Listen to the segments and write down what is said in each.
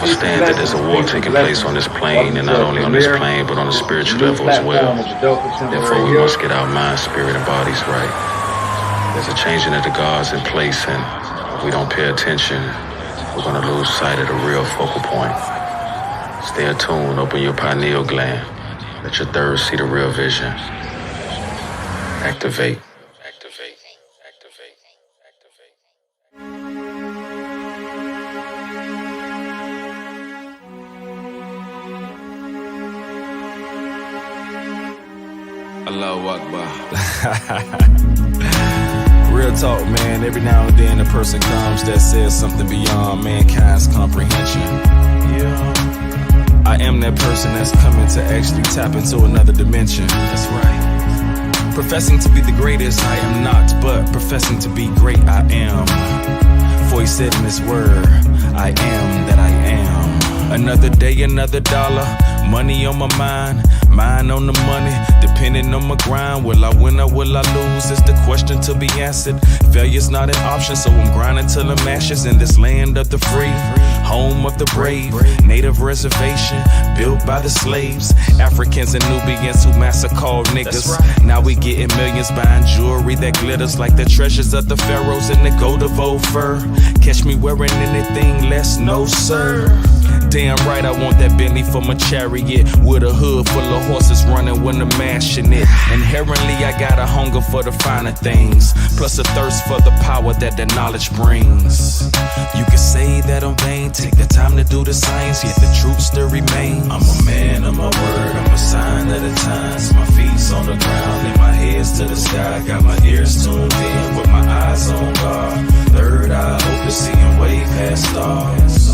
understand that there's a war taking place on this plane, and not only on this plane, but on a spiritual level as well. Therefore, we must get our mind, spirit, and bodies right. There's a changing of the gods in place, and if we don't pay attention, we're going to lose sight of the real focal point. Stay attuned, open your pineal gland. Let your third see the real vision. Activate. Activate. Activate. Activate. Allahu Akbar. Real talk, man. Every now and then a person comes that says something beyond mankind's comprehension. Yeah. I am that person that's coming to actually tap into another dimension. That's right. Professing to be the greatest, I am not, but professing to be great, I am. For he said in his word, I am that I am. Another day, another dollar, money on my mind on the money, depending on my grind. Will I win or will I lose is the question to be answered. Failure's not an option, so I'm grinding till I'm ashes in this land of the free, home of the brave, native reservation built by the slaves, Africans and Nubians who massa called niggas. Now we getting millions buying jewelry that glitters like the treasures of the pharaohs and the gold of old fur. Catch me wearing anything less, no sir. Damn right I want that Bentley for my chariot, with a hood full of horses running when I'm mashing it. Inherently I got a hunger for the finer things, plus a thirst for the power that the knowledge brings. You can say that I'm vain, take the time to do the science, yet the truth still remains. I'm a man of my word, I'm a sign of the times. My feet's on the ground and my head's to the sky. Got my ears tuned in with my eyes on God. Third eye open, seeing way past stars.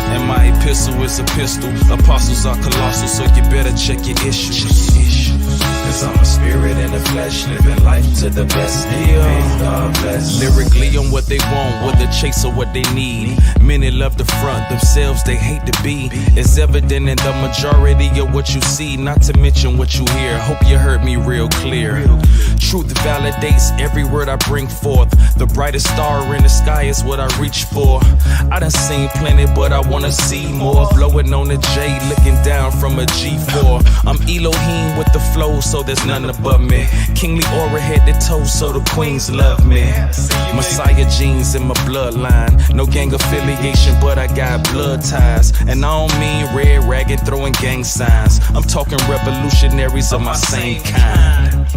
And my epistle is a pistol. Apostles are colossal, so you better check your issues. Cause I'm a spirit in the flesh, living life to the best. Amen, God bless. Lyrically on what they want, what the chase or what they need. Many love the front, themselves they hate to be. It's evident in the majority of what you see, not to mention what you hear. Hope you heard me real clear. Truth validates every word I bring forth. The brightest star in the sky is what I reach for. I done seen plenty, but I wanna see more. Blowing on the J, looking down from a G4. I'm Elohim with the flow, so there's none above me. Kingly aura head to toe, so the queens love me. Messiah genes in my bloodline. No gang affiliation, but I got blood ties. And I don't mean red ragged throwing gang signs. I'm talking revolutionaries of my same kind.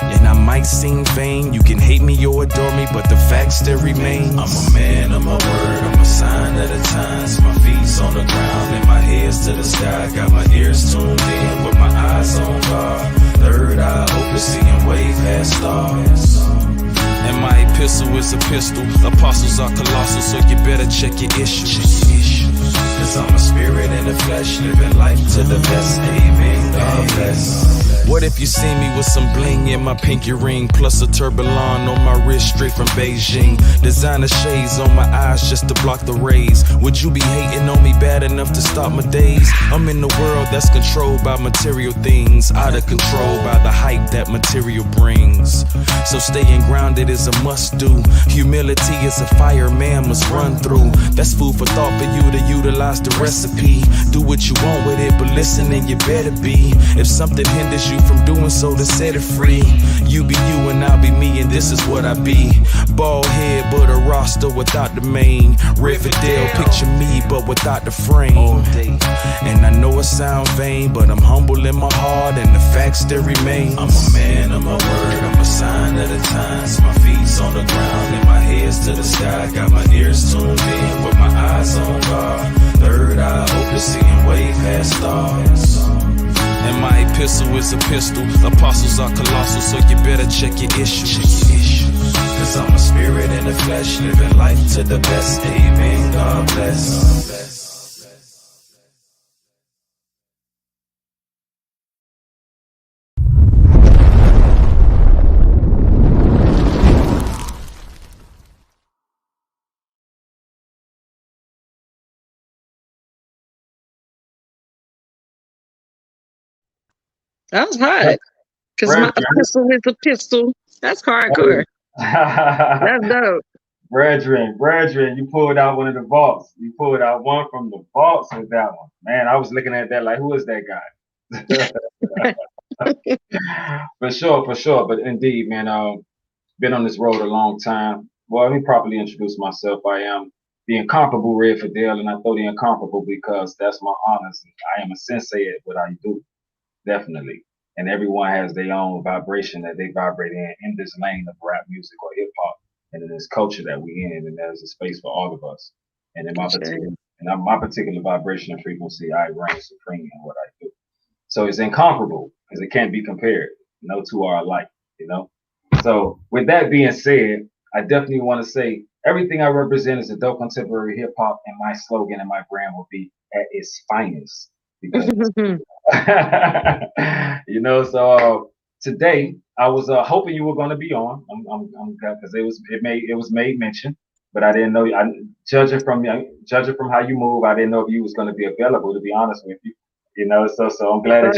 And I might seem vain, you can hate me or adore me, but the fact still remains. I'm a man of my word, I'm a sign of the times. My feet's on the ground and my head's to the sky. Got my ears tuned in with my eyes on God. Third eye open, seeing way past stars. And my epistle is a pistol. Apostles are colossal, so you better check your issues. Cause I'm a spirit in the flesh, living life to the best. Amen, God bless. What if you see me with some bling in my pinky ring, plus a turbalon on my wrist straight from Beijing? Designer shades on my eyes just to block the rays. Would you be hating on me bad enough to stop my days? I'm in the world that's controlled by material things, out of control by the hype that material brings. So staying grounded is a must do. Humility is a fire man must run through. That's food for thought for you to utilize the recipe. Do what you want with it, but listen and you better be. If something hinders you from doing so, to set it free. You be you and I'll be me, and this is what I be. Bald head but a roster without the mane. Redd Fidel, picture me but without the frame. And I know it sound vain, but I'm humble in my heart and the facts still remain. I'm a man of my word, I'm a sign of the times. My feet's on the ground and my head's to the sky. Got my ears tuned in with my eyes on God. Third eye open, seeing way past stars. And my epistle is a pistol. Apostles are colossal, so you better check your issues. Cause I'm a spirit in the flesh, living life to the best. Amen, God bless. That was hot. Because my pistol is a pistol. That's hardcore. That's dope. Brethren, you pulled out one of the vaults. You pulled out one from the vaults with that one. Man, I was looking at that like, who is that guy? For sure. But indeed, man, been on this road a long time. Well, let me properly introduce myself. I am the Incomparable Redd Fidel, and I throw the incomparable because that's my honors. I am a sensei at what I do, definitely. And everyone has their own vibration that they vibrate in this lane of rap music or hip hop, and in this culture that we in, and there's a space for all of us. And in my particular vibration and frequency, I reign supreme in what I do. So it's incomparable because it can't be compared. No two are alike, you know. So with that being said, I definitely want to say everything I represent is adult contemporary hip hop, and my slogan and my brand will be at its finest. Because you know, so today I was hoping you were going to be on. I'm because it was made mention, but I didn't know. Judging from how you move, I didn't know if you was going to be available. To be honest with you, you know, so I'm glad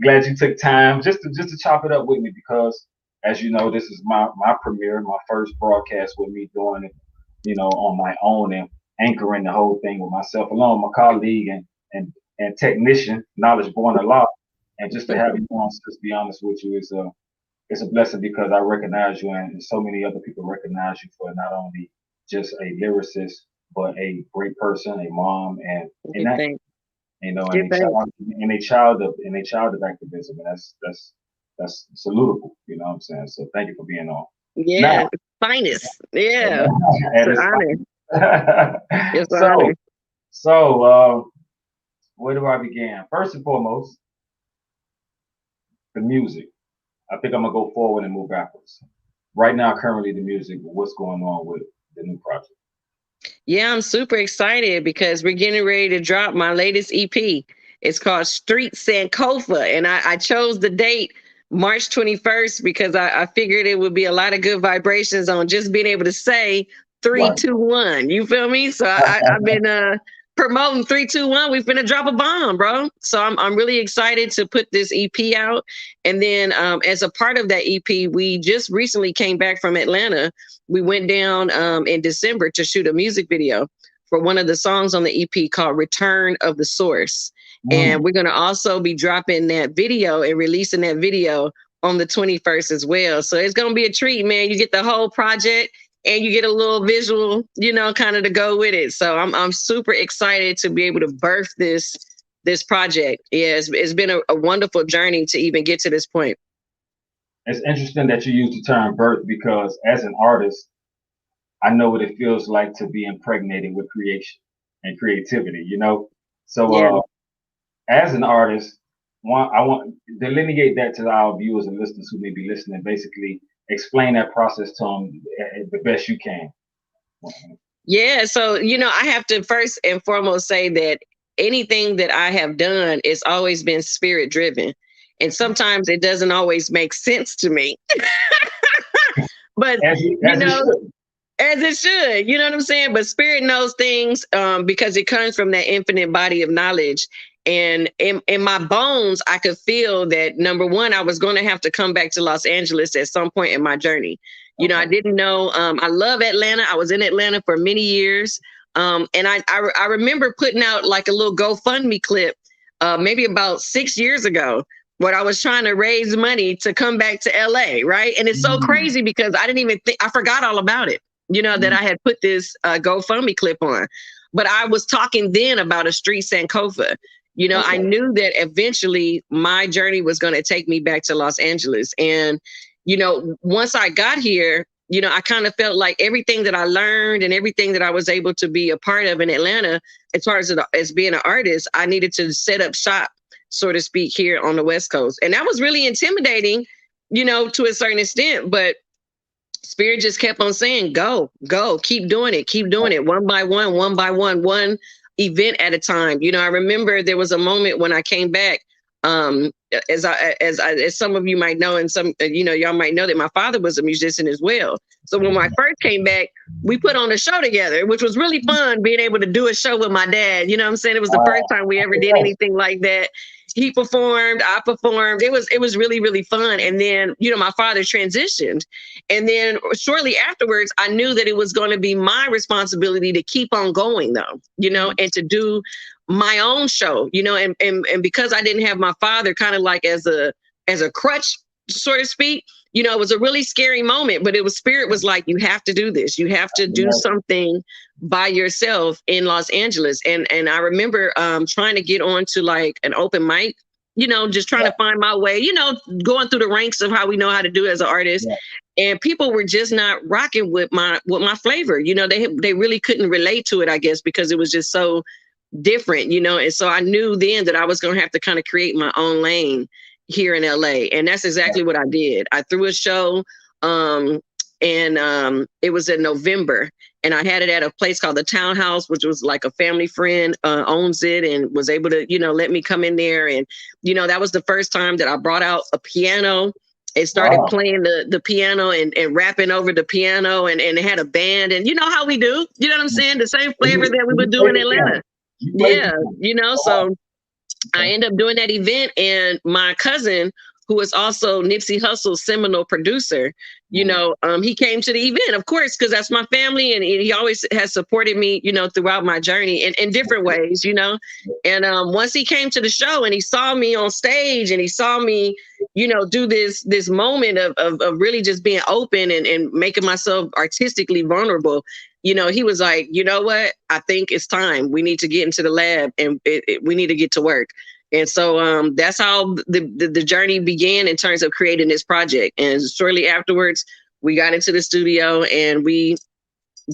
glad you took time just to chop it up with me because, as you know, this is my premiere, my first broadcast with me doing it, you know, on my own and anchoring the whole thing with myself alone, my colleague and technician, knowledge born a lot. And just to have you on, just be honest with you, it's a blessing because I recognize you and so many other people recognize you for not only just a lyricist, but a great person, a mom, and that, you know, and a child of activism, and that's salutable. You know what I'm saying? So thank you for being on. Yeah, finest. Yeah, it's an honor. It's an honor. So, where do I begin? First and foremost, the music. I think I'm gonna go forward and move backwards. Right now, currently, the music. What's going on with the new project? Yeah, I'm super excited because we're getting ready to drop my latest EP. It's called Street Sankofa, and I chose the date March 21st because I figured it would be a lot of good vibrations on just being able to say 3, 2, 1. You feel me? So I've been promoting 3, 2, 1. We're gonna drop a bomb, bro. So I'm really excited to put this EP out. And then as a part of that EP, we just recently came back from Atlanta. We went down in December to shoot a music video for one of the songs on the EP called Return of the Source. And we're going to also be dropping that video and releasing that video on the 21st as well. So it's going to be a treat, man. You get the whole project and you get a little visual, you know, kind of to go with it. So I'm super excited to be able to birth this project. Yeah, it's been a wonderful journey to even get to this point. It's interesting that you use the term birth because as an artist, I know what it feels like to be impregnated with creation and creativity, you know? So as an artist, I want to delineate that to our viewers and listeners who may be listening, basically explain that process to them the best you can. Yeah, so, you know, I have to first and foremost say that anything that I have done has always been spirit driven. And sometimes it doesn't always make sense to me. But, as it should, you know what I'm saying? But spirit knows things because it comes from that infinite body of knowledge. And in my bones, I could feel that, number one, I was going to have to come back to Los Angeles at some point in my journey. You know, I didn't know. I love Atlanta. I was in Atlanta for many years. And I remember putting out like a little GoFundMe clip maybe about 6 years ago when I was trying to raise money to come back to LA. Right. And it's so crazy because I didn't even think, I forgot all about it, you know, that I had put this GoFundMe clip on. But I was talking then about a street Sankofa. You know, I knew that eventually my journey was going to take me back to Los Angeles. And, you know, once I got here, you know, I kind of felt like everything that I learned and everything that I was able to be a part of in Atlanta, as far as being an artist, I needed to set up shop, so to speak, here on the West Coast. And that was really intimidating, you know, to a certain extent. But Spirit just kept on saying, go, keep doing it one by one event at a time. You know, I remember there was a moment when I came back, as some of you might know, and some, you know, y'all might know that my father was a musician as well. So when I first came back, we put on a show together, which was really fun, being able to do a show with my dad. You know what I'm saying? It was the first time we ever did anything like that. he performed, I performed. It was really, really fun. And then, my father transitioned. And then shortly afterwards, I knew that it was going to be my responsibility to keep on going though, and to do my own show, and because I didn't have my father kind of like as a crutch, so to speak, it was a really scary moment, but Spirit was like, you have to do this. You have to do something by yourself in Los Angeles. And I remember trying to get on to like an open mic, just trying to find my way, going through the ranks of how we know how to do it as an artist. Yeah. And people were just not rocking with my flavor. They really couldn't relate to it, I guess, because it was just so different, and so I knew then that I was going to have to kind of create my own lane here in LA. And that's exactly what I did. I threw a show and it was in November, and I had it at a place called the Townhouse, which was like a family friend owns it and was able to, let me come in there. And, that was the first time that I brought out a piano. It started playing the piano and rapping over the piano, and it had a band, and you know how we do, you know what I'm saying? The same flavor that we would do in Atlanta. Yeah, so I ended up doing that event, and my cousin, who is also Nipsey Hussle's seminal producer, he came to the event, of course, because that's my family, and he always has supported me, throughout my journey in different ways, And once he came to the show and he saw me on stage and he saw me, do this moment of really just being open and making myself artistically vulnerable, he was like, you know what? I think it's time. We need to get into the lab and we need to get to work. And so that's how the journey began in terms of creating this project. And shortly afterwards, we got into the studio and we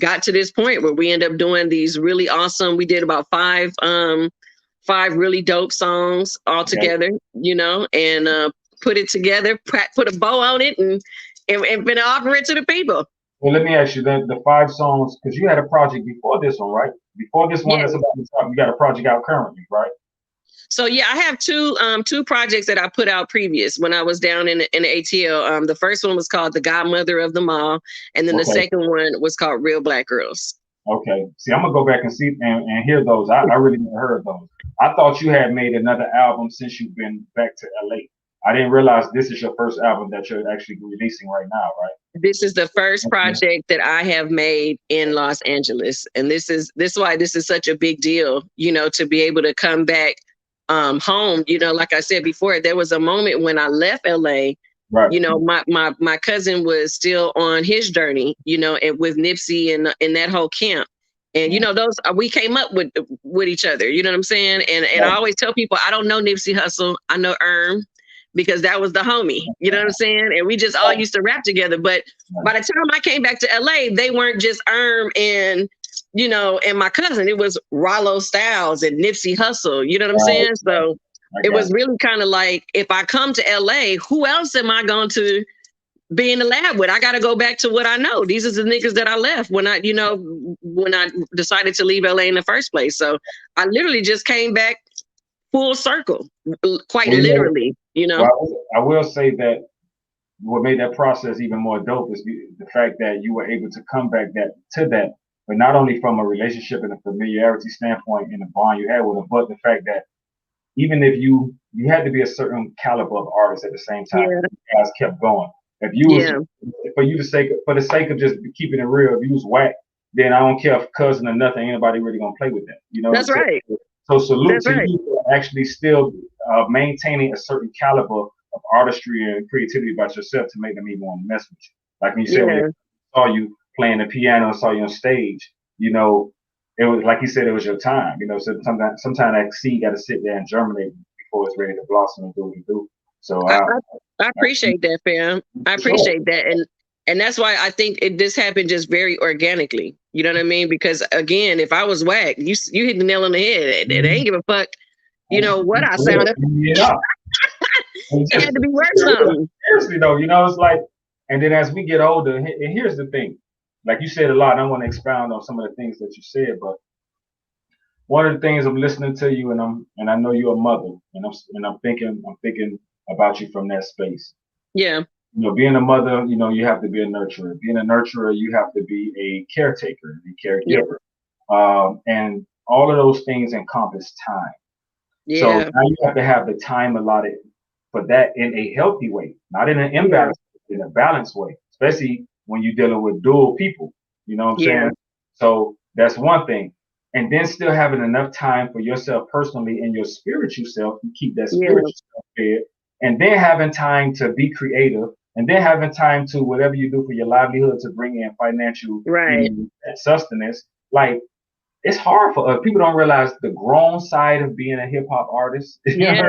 got to this point where we end up doing these really awesome. We did about five really dope songs all together, and put it together, put a bow on it, and been offering it to the people. Well, let me ask you the 5 songs, because you had a project before this one, right? Before this one, that's about to start, you got a project out currently, right? So yeah, I have two projects that I put out previous when I was down in the ATL. The first one was called The Godmother of Them All, and then the second one was called Real Black Girls. Okay. See, I'm gonna go back and see and hear those. I really never heard those. I thought you had made another album since you've been back to LA. I didn't realize this is your first album that you're actually releasing right now, right? This is the first project that I have made in Los Angeles, and this is why this is such a big deal. To be able to come back home. Like I said before, there was a moment when I left LA. Right. My cousin was still on his journey, and with Nipsey and in that whole camp. And, those we came up with each other, you know what I'm saying? And I always tell people, I don't know Nipsey Hussle. I know because that was the homie, you know what I'm saying? And we just all used to rap together. But by the time I came back to LA, they weren't just and my cousin. It was Rollo Styles and Nipsey Hussle, you know what I'm saying? So it was really kind of like, if I come to LA, who else am I going to be in the lab with? I got to go back to what I know. These are the niggas that I left when I decided to leave LA in the first place. So I literally just came back full circle, quite literally, Well, I will say that what made that process even more dope is the fact that you were able to come back to that, but not only from a relationship and a familiarity standpoint and the bond you had with them, but the fact that even if you had to be a certain caliber of artist at the same time, you guys kept going. If you was, for the sake of just keeping it real, if you was whack, then I don't care if cousin or nothing, ain't nobody really gonna play with that. That's right. So salute to you for actually still maintaining a certain caliber of artistry and creativity about yourself to make them even want to mess with you. Like when you said, when I saw you playing the piano, saw you on stage, it was like you said, it was your time. So sometimes that seed got to sit there and germinate before it's ready to blossom and do what you do. So I appreciate that, fam. I appreciate that, and that's why I think this happened just very organically. You know what I mean? Because again, if I was whack, you hit the nail on the head. They ain't give a fuck. What I sounded. It had to be worth something. Seriously though, it's like, and then as we get older, and here's the thing, like you said a lot, and I want to expound on some of the things that you said, but one of the things I'm listening to you, and I know you're a mother, and I'm thinking about you from that space. Yeah. Being a mother, you have to be a nurturer. Being a nurturer, you have to be a caretaker, a caregiver. And all of those things encompass time. So Yeah. now you have to have the time allotted for that in a healthy way, not in an imbalanced, in a balanced way, especially when you're dealing with dual people. You know what I'm Yeah. saying? So that's one thing. And then still having enough time for yourself personally and your spiritual self, you keep that Yeah. spiritual self fed, and then having time to be creative, and then having time to whatever you do for your livelihood to bring in financial, Right. sustenance. Like, it's hard for us. People don't realize the grown side of being a hip hop artist. Yeah.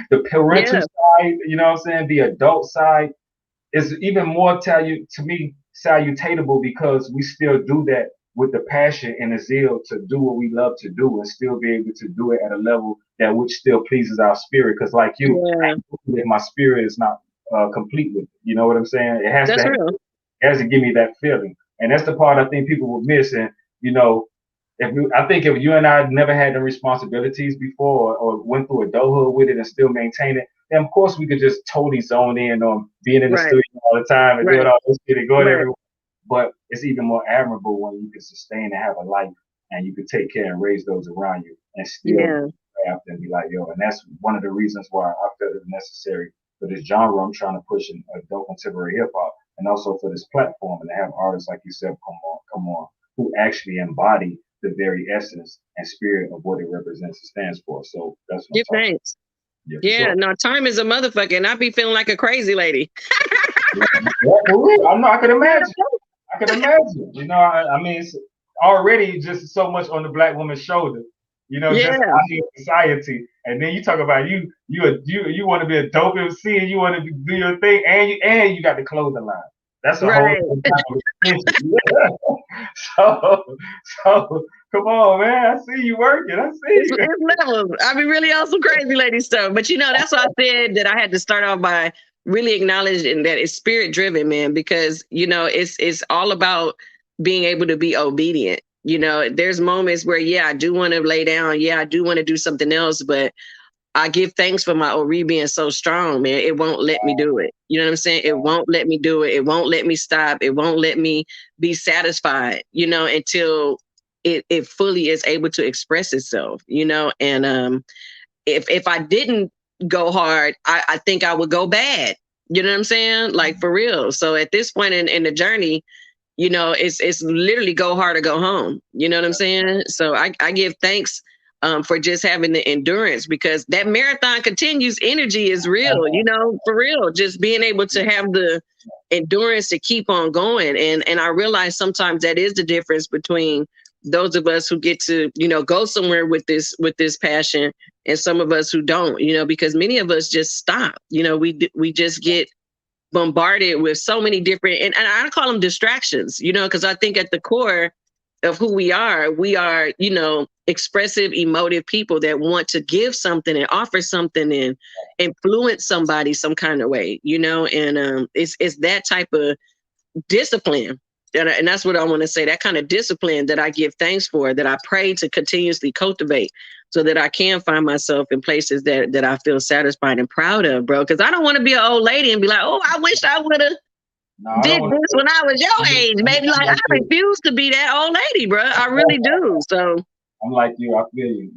The parental Yeah. side, you know what I'm saying? The adult side is even more to me salutatable because we still do that with the passion and the zeal to do what we love to do and still be able to do it at a level that which still pleases our spirit. Because like you, Yeah. if my spirit is not complete with it, you know what I'm saying? That's real. It has to give me that feeling, and that's the part I think people would miss. And you know, I think if you and I never had the responsibilities before or went through adulthood with it and still maintain it, then of course we could just totally zone in on being in the Right. studio all the time and doing Right. all this shit and going Right. everywhere. But it's even more admirable when you can sustain and have a life and you can take care and raise those around you and still Yeah. craft and be like, yo, and that's one of the reasons why I felt it necessary for this genre I'm trying to push in adult contemporary hip hop and also for this platform and to have artists like yourself come on, who actually embody the very essence and spirit of what it represents and stands for. So that's what Give I'm talking thanks. about. Yeah, for Yeah. sure. No, time is a motherfucker, and I be feeling like a crazy lady. Yeah, for real. I know. I can imagine. I can imagine. You know, I mean, it's already just so much on the black woman's shoulder. You know, just Yeah. out in society, and then you talk about you want to be a dope MC and you want to do your thing, and you got the clothing line. That's a whole Right. different type of extension. So come on, man. I see you working. I see It's, you. it's levels. I be really on some crazy lady stuff. But that's why I said that I had to start off by really acknowledging that it's spirit driven, man, because it's all about being able to be obedient. There's moments where I do want to lay down, I do want to do something else, but I give thanks for my Ori being so strong, man. It won't let me do it. You know what I'm saying? It won't let me do it. It won't let me stop. It won't let me be satisfied, until it fully is able to express itself, and if I didn't go hard, I think I would go bad. You know what I'm saying? Like, for real. So at this point in the journey, it's literally go hard or go home. You know what I'm saying? So I give thanks for just having the endurance, because that marathon continues. Energy is real, for real. Just being able to have the endurance to keep on going. And I realize sometimes that is the difference between those of us who get to, go somewhere with this passion and some of us who don't, because many of us just stop. We just get bombarded with so many different, and I call them distractions, because I think at the core of who we are, expressive, emotive people that want to give something and offer something and influence somebody some kind of way, and it's that type of discipline. And that's what I want to say, that kind of discipline that I give thanks for, that I pray to continuously cultivate so that I can find myself in places that I feel satisfied and proud of, bro. Because I don't want to be an old lady and be like, oh, I wish I would have did this when I was your age, baby. Like, I refuse to be that old lady, bro. I really do. So I'm like you. I feel you,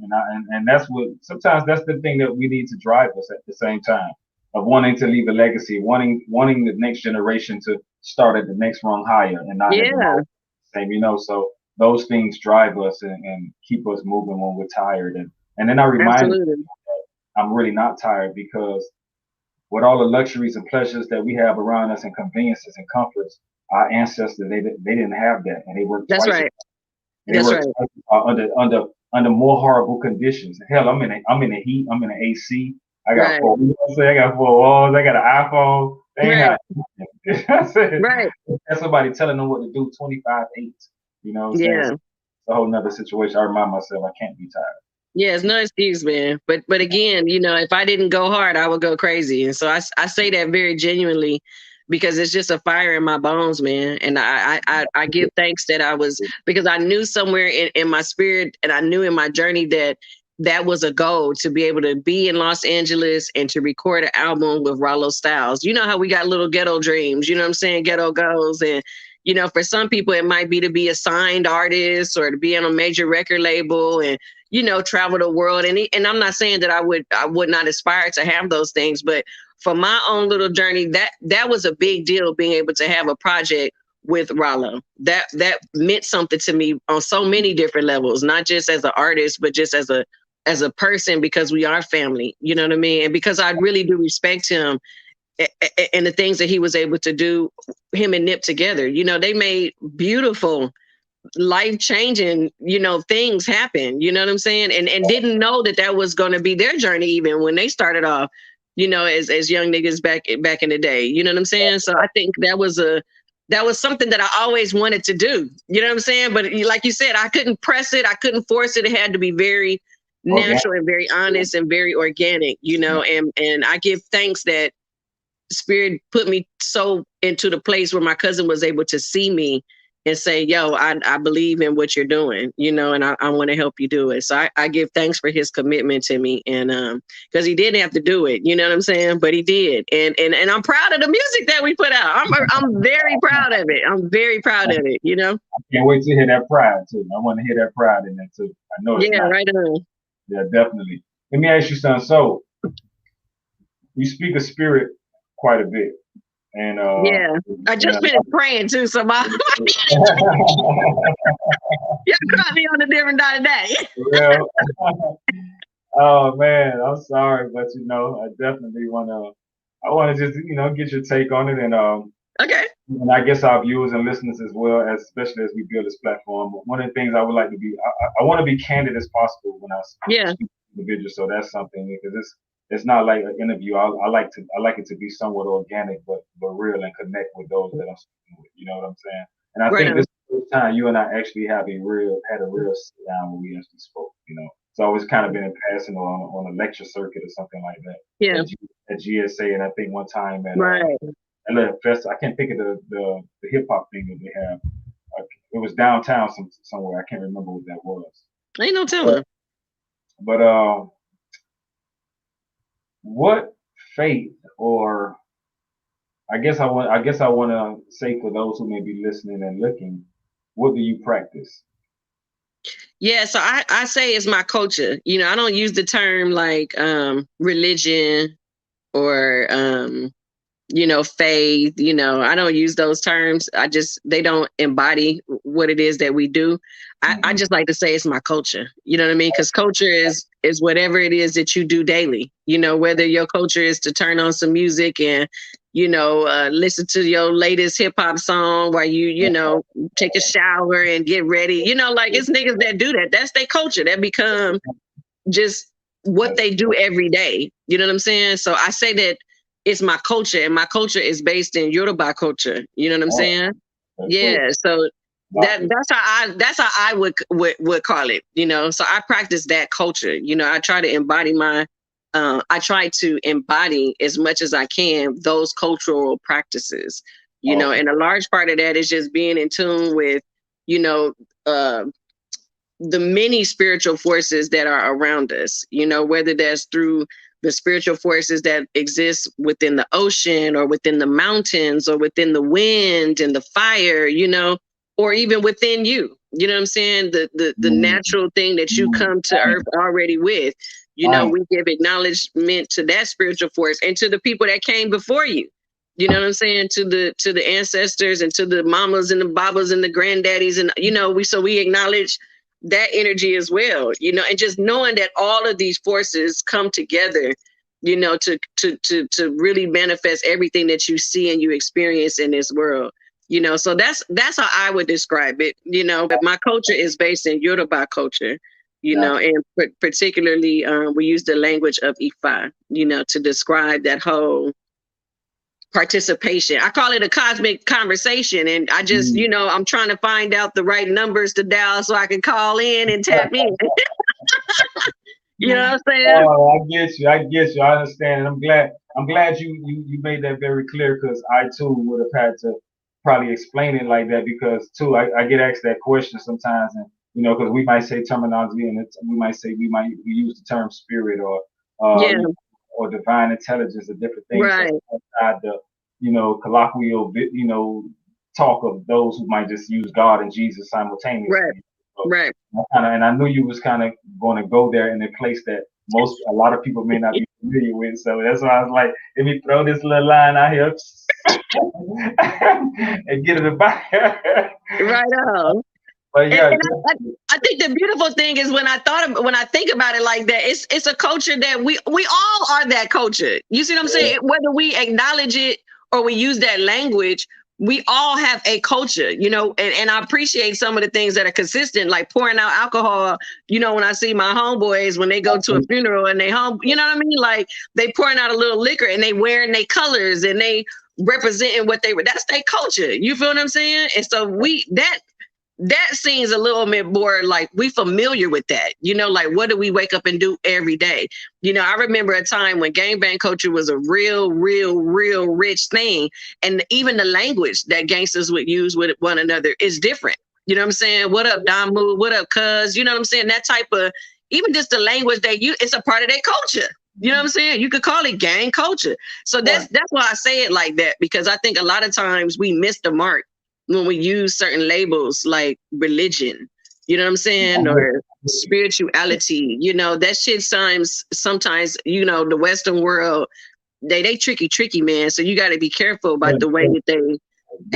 and that's what sometimes that's the thing that we need to drive us at the same time of wanting to leave a legacy, wanting the next generation to start at the next rung higher and not at the same. So those things drive us and keep us moving when we're tired. And then I remind myself that I'm really not tired, because with all the luxuries and pleasures that we have around us and conveniences and comforts, our ancestors they didn't have that, and they worked that's twice. right. They work under more horrible conditions. Hell, I'm in the heat. I'm in the AC. I got four. You know what I'm saying? I got four walls. I got an iPhone. They ain't got. You know what I'm saying? Right. That's somebody telling them what to do 25/8. You know what I'm saying? It's a whole nother situation. I remind myself I can't be tired. Yeah, it's no excuse, man. But again, if I didn't go hard, I would go crazy. And so I say that very genuinely, because it's just a fire in my bones, man. And I give thanks that because I knew somewhere in my spirit, and I knew in my journey that was a goal, to be able to be in Los Angeles and to record an album with Rollo Styles. You know how we got little ghetto dreams, you know what I'm saying? Ghetto goals. And, for some people, it might be to be a signed artist or to be on a major record label. And, you know, travel the world. And I'm not saying that I would not aspire to have those things, but for my own little journey, that was a big deal, being able to have a project with Rollo. That meant something to me on so many different levels, not just as an artist, but just as a person, because we are family, you know what I mean? And because I really do respect him and the things that he was able to do, him and Nip together. You know, they made beautiful, life-changing, you know, things happen, you know what I'm saying? And didn't know that was going to be their journey even when they started off, you know, as young niggas back in the day, you know what I'm saying? So I think that was something that I always wanted to do, you know what I'm saying? But like you said, I couldn't press it, I couldn't force it. It had to be very natural and very honest and very organic, you know. And I give thanks that Spirit put me so into the place where my cousin was able to see me and say, yo, I believe in what you're doing, you know, and I want to help you do it. So I give thanks for his commitment to me. And because he didn't have to do it, you know what I'm saying? But he did. And I'm proud of the music that we put out. I'm very proud of it. I'm very proud of it, you know? I can't wait to hear that pride too. I want to hear that pride in that too. I know it's not. Right on. Yeah, definitely. Let me ask you something. So you speak of Spirit quite a bit. And I just finished praying too, so my you caught me on a different night today. Well, oh man, I'm sorry, but you know, I definitely want to just, you know, get your take on it, and okay. And I guess our viewers and listeners as well, especially as we build this platform. One of the things I would like to be, I want to be candid as possible when I speak to individuals. So that's something, because it's not like an interview. I like it to be somewhat organic, but real, and connect with those that I'm speaking with. You know what I'm saying? And I think this is the first time you and I actually had a real sit down when we actually spoke. You know, it's always kind of been in passing or on a lecture circuit or something like that. Yeah. At GSA, and I think one time at I can't think of the hip hop thing that they have. It was downtown somewhere. I can't remember what that was. Ain't no telling. But what faith, or I guess I want to say, for those who may be listening and looking, what do you practice? Yeah, so I say it's my culture. You know, I don't use the term like religion or you know, faith. You know, I don't use those terms. They don't embody what it is that we do. I just like to say it's my culture. You know what I mean? Because culture is whatever it is that you do daily. You know, whether your culture is to turn on some music and, you know, listen to your latest hip hop song while you know, take a shower and get ready. You know, like, it's niggas that do that. That's their culture. That become just what they do every day. You know what I'm saying? So I say that it's my culture, and my culture is based in Yoruba culture. You know what I'm saying? Yeah. So that's how I would call it. You know, so I practice that culture. You know, I try to embody as much as I can those cultural practices. You know, and a large part of that is just being in tune with, you know, the many spiritual forces that are around us. You know, whether that's through the spiritual forces that exist within the ocean or within the mountains or within the wind and the fire, you know, or even within you. You know what I'm saying? The natural thing that you come to earth already with. You know, we give acknowledgement to that spiritual force and to the people that came before you. You know what I'm saying? To the ancestors and to the mamas and the babas and the granddaddies, and, you know, we acknowledge that energy as well, you know, and just knowing that all of these forces come together, you know, to really manifest everything that you see and you experience in this world, you know. So that's how I would describe it, you know. But my culture is based in Yoruba culture, you know, and particularly we use the language of Ifa, you know, to describe that whole participation. I call it a cosmic conversation, and I just, you know, I'm trying to find out the right numbers to dial so I can call in and tap in. You know what I'm saying? Oh, I get you. I understand. And I'm glad you made that very clear, because I too would have had to probably explain it like that, because too I get asked that question sometimes, and, you know, because we might say terminology, and we use the term spirit or divine intelligence, or different things outside the, you know, colloquial, you know, talk of those who might just use God and Jesus simultaneously. So Right. and I knew you was kind of going to go there in a place that a lot of people may not be familiar with. So that's why I was like, let me throw this little line out here and get it about. Right on. But yeah, and I think the beautiful thing is when I think about it like that, it's a culture that we all are that culture. You see what I'm saying? Whether we acknowledge it or we use that language, we all have a culture, you know, and I appreciate some of the things that are consistent, like pouring out alcohol. You know, when I see my homeboys, when they go to a funeral and they home, you know what I mean? Like they pouring out a little liquor and they wearing their colors and they representing what that's their culture. You feel what I'm saying? And so that seems a little bit more like we familiar with that, you know, like what do we wake up and do every day? You know, I remember a time when gangbang culture was a real rich thing. And even the language that gangsters would use with one another is different. You know what I'm saying? What up, Damu? What up, cuz? You know what I'm saying? That type of, even just the language they use, it's a part of their culture. You know what I'm saying? You could call it gang culture. So that's why I say it like that, because I think a lot of times we miss the mark when we use certain labels like religion, you know what I'm saying? Or spirituality, you know, that shit sometimes, you know, the Western world, they tricky, man. So you got to be careful about the way that they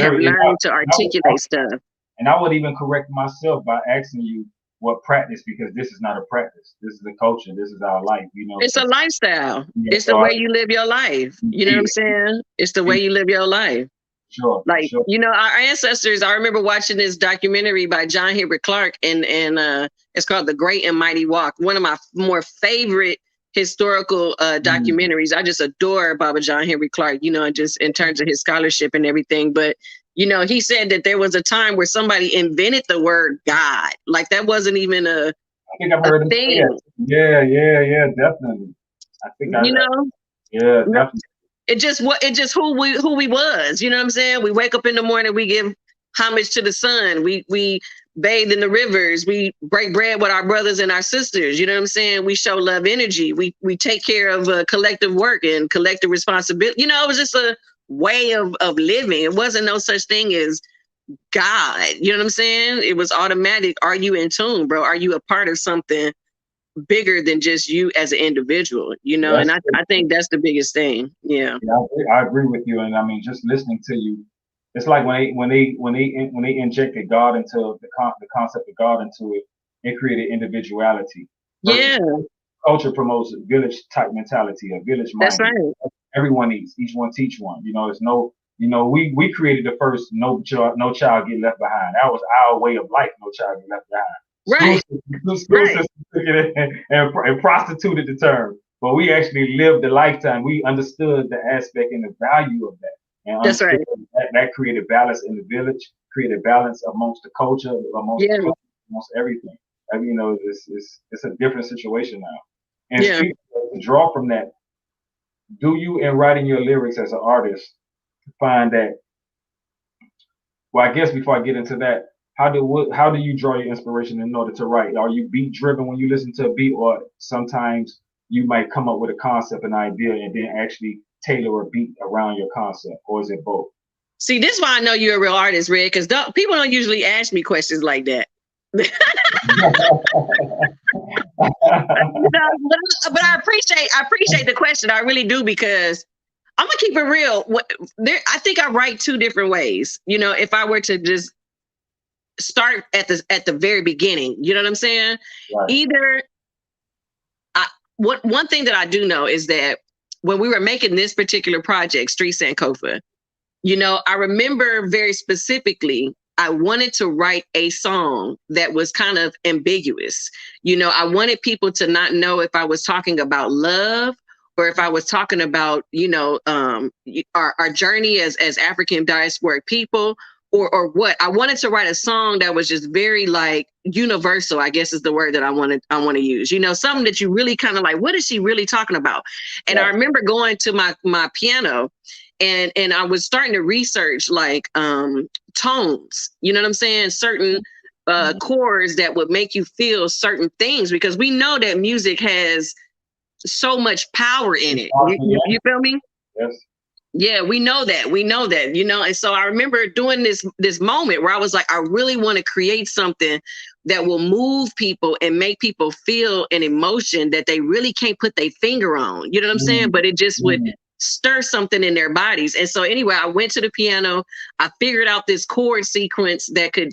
have learned to articulate stuff. And I would even correct myself by asking you what practice, because this is not a practice. This is a culture. This is our life, you know. It's a lifestyle. It's the way you live your life. You know what I'm saying? It's the way you live your life. Sure. Like, you know, our ancestors, I remember watching this documentary by John Henry Clark, and it's called The Great and Mighty Walk. One of my more favorite historical documentaries. I just adore Baba John Henry Clark, you know, just in terms of his scholarship and everything. But, you know, he said that there was a time where somebody invented the word God. Like that wasn't even I think I've heard thing. Yeah, definitely. Definitely. It just who we was, you know what I'm saying? We wake up in the morning, we give homage to the sun, we bathe in the rivers, we break bread with our brothers and our sisters, you know what I'm saying? We show love energy, we take care of collective work and collective responsibility. You know, it was just a way of living. It wasn't no such thing as God, you know what I'm saying? It was automatic. Are you in tune, bro? Are you a part of something bigger than just you as an individual, you know? And I think that's the biggest thing. Yeah, I agree with you. And I mean, just listening to you, it's like when they injected God into the concept of God into it, it created individuality. Yeah, culture promotes a village type mentality, a village mind. That's right. Everyone eats, each one teach one. You know, it's no, you know, we created the first no child get left behind. That was our way of life. No child get left behind. Right. School system took it and prostituted the term, but we actually lived the lifetime. We understood the aspect and the value of that, and that's right. That created balance in the village, created balance amongst the culture, amongst everything. I mean, you know, it's a different situation now. And to draw from that, do you, in writing your lyrics as an artist, find that? Well, I guess before I get into that, how do you draw your inspiration in order to write? Are you beat driven when you listen to a beat, or sometimes you might come up with a concept, an idea, and then actually tailor a beat around your concept, or is it both? See, this is why I know you're a real artist, Red, because people don't usually ask me questions like that. But I appreciate the question. I really do, because I'm gonna keep it real. I think I write two different ways. You know, if I were to just start at the very beginning, you know what I'm saying? Right. Either one thing that I do know is that when we were making this particular project, Street Sankofa, you know, I remember very specifically, I wanted to write a song that was kind of ambiguous. You know, I wanted people to not know if I was talking about love or if I was talking about, you know, our journey as African diasporic people, or what. I wanted to write a song that was just very like universal, I guess is the word that I want to use. You know, something that you really kind of like, what is she really talking about? And I remember going to my piano and I was starting to research like tones, you know what I'm saying? Certain chords that would make you feel certain things, because we know that music has so much power in it. You feel me? Yes. Yeah, we know that, you know. And so I remember doing this moment where I was like, I really want to create something that will move people and make people feel an emotion that they really can't put their finger on. You know what I'm saying? But it just would stir something in their bodies. And so anyway, I went to the piano. I figured out this chord sequence that could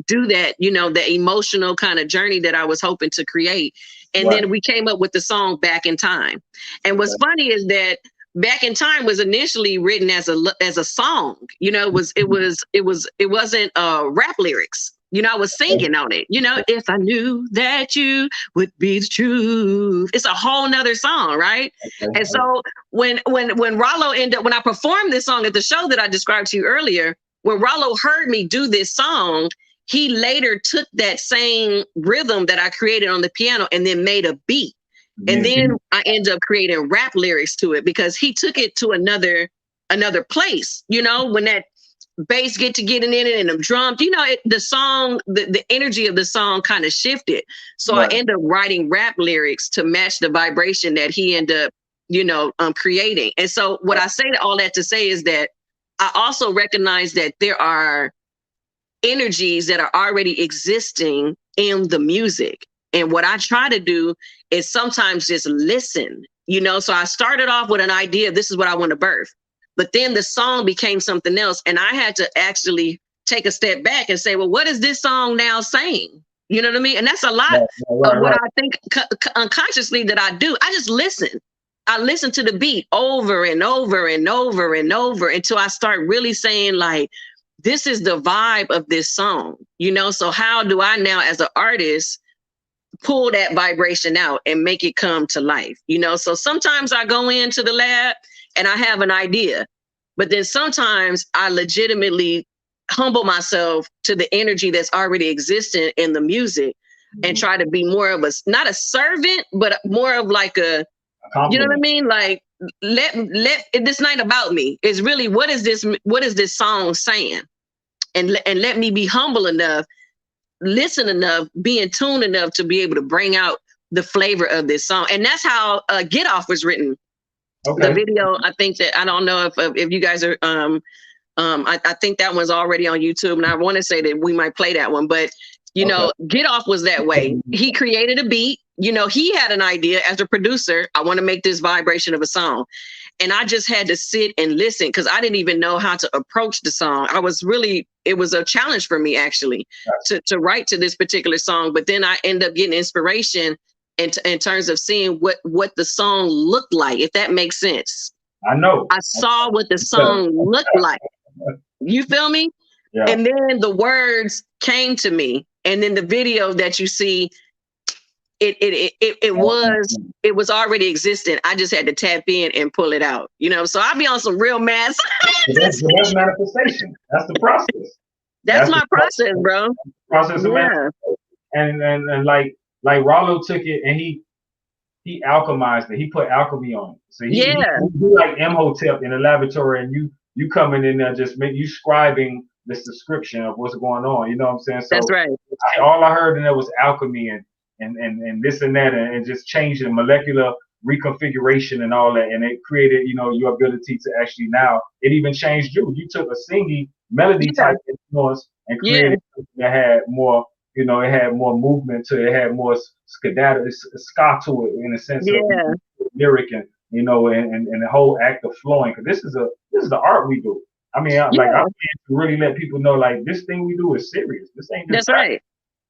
do that, you know, the emotional kind of journey that I was hoping to create. And then we came up with the song Back in Time. And what's funny is that Back in Time was initially written as a song. You know, it wasn't rap lyrics. You know, I was singing on it. You know, if I knew that you would be the truth. It's a whole nother song, right? And so when Rollo when I performed this song at the show that I described to you earlier, when Rollo heard me do this song, he later took that same rhythm that I created on the piano and then made a beat. And then I ended up creating rap lyrics to it because he took it to another place. You know, when that bass getting in it and the drums, you know, the song, the energy of the song kind of shifted. So I ended up writing rap lyrics to match the vibration that he ended up, you know, creating. And so what I say to all that to say is that I also recognize that there are energies that are already existing in the music. And what I try to do is sometimes just listen, you know. So I started off with an idea, this is what I want to birth. But then the song became something else. And I had to actually take a step back and say, well, what is this song now saying? You know what I mean? And that's a lot of what I think unconsciously that I do. I just listen. I listen to the beat over and over and over and over until I start really saying, like, this is the vibe of this song, you know? So how do I now as an artist pull that vibration out and make it come to life, you know? So sometimes I go into the lab and I have an idea, but then sometimes I legitimately humble myself to the energy that's already existing in the music and try to be more of not a servant, but more of like you know what I mean? Like, let this night about me is really, what is this song saying? And let me be humble enough, listen enough, be in tune enough to be able to bring out the flavor of this song. And that's how Get Off was written. Okay. The video, I think that, I don't know if you guys are, I think that one's already on YouTube, and I want to say that we might play that one, but you know, Get Off was that way. He created a beat, you know, he had an idea as a producer, I want to make this vibration of a song. And I just had to sit and listen because I didn't even know how to approach the song. It was a challenge for me actually to write to this particular song. But then I ended up getting inspiration in terms of seeing what the song looked like, if that makes sense. I know. I saw what the song looked like. You feel me? Yeah. And then the words came to me. And then the video that you see, it was already existing. I just had to tap in and pull it out, you know. So I'll be on some real mass. That's manifestation. That's the process. That's my process, bro. Process of manifestation. And like Rollo took it and he alchemized it. He put alchemy on it. So he like Imhotep in the laboratory, and you coming in there just you scribing this description of what's going on. You know what I'm saying? So that's right. All I heard in there was alchemy and this and that, and just changing molecular reconfiguration and all that, and it created, you know, your ability to actually now, it even changed you. You took a singing melody type influence and created something that had more, you know, it had more movement to it, had more ska to it in a sense of lyric and, you know, and the whole act of flowing. Because this is the art we do. I mean, I'm to really let people know, like, this thing we do is serious. This ain't just right.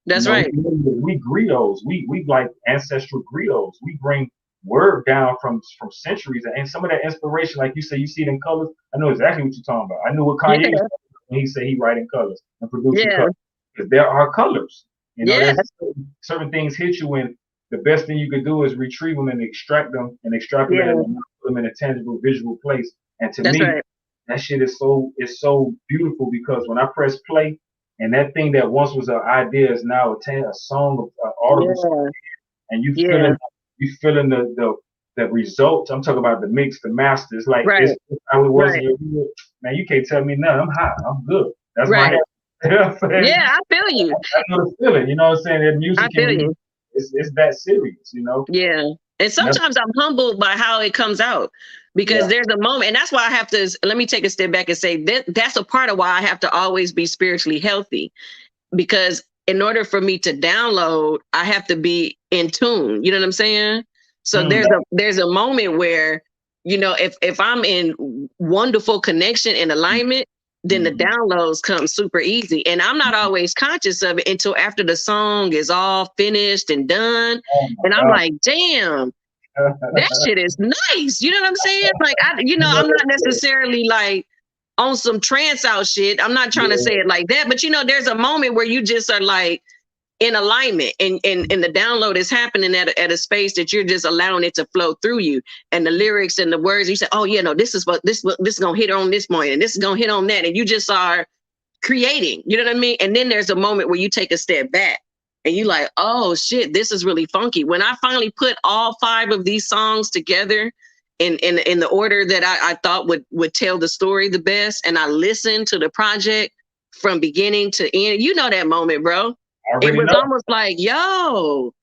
That's right. We griots. We like ancestral griots. We bring word down from centuries, and some of that inspiration, like you say, you see it in colors. I know exactly what you're talking about. I knew what Kanye was when he said he write in colors and produce in colors. Because there are colors. You know, certain things hit you, and the best thing you could do is retrieve them and extract them and extrapolate them and put them in a tangible visual place. And to me, that shit is so beautiful, because when I press play, and that thing that once was an idea is now a song of audible, and you feeling the results. I'm talking about the mix, the masters. Like it's how it was in your head. Man, you can't tell me nothing. I'm hot. I'm good. That's my head. You know what I'm saying? Yeah, I feel you. That's what I'm feeling. You know what I'm saying? That music, I feel you. It's that serious. You know. Yeah, and sometimes I'm humbled by how it comes out. Because there's a moment, and that's why I have to, let me take a step back and say that's a part of why I have to always be spiritually healthy. Because in order for me to download, I have to be in tune. You know what I'm saying? So there's a moment where, you know, if I'm in wonderful connection and alignment, then the downloads come super easy. And I'm not always conscious of it until after the song is all finished and done. And I'm like, damn, that shit is nice. You know what I'm saying? Like, I'm not necessarily like on some trance out shit. I'm not trying to say it like that, but you know, there's a moment where you just are like in alignment, and the download is happening at a space that you're just allowing it to flow through you, and the lyrics and the words, you say, oh yeah, no, this is gonna hit on this point, and this is gonna hit on that, and you just are creating. You know what I mean? And then there's a moment where you take a step back and you like, oh shit, this is really funky. When I finally put all 5 of these songs together in the order that I thought would tell the story the best, and I listened to the project from beginning to end, you know that moment, bro. It was almost like, yo,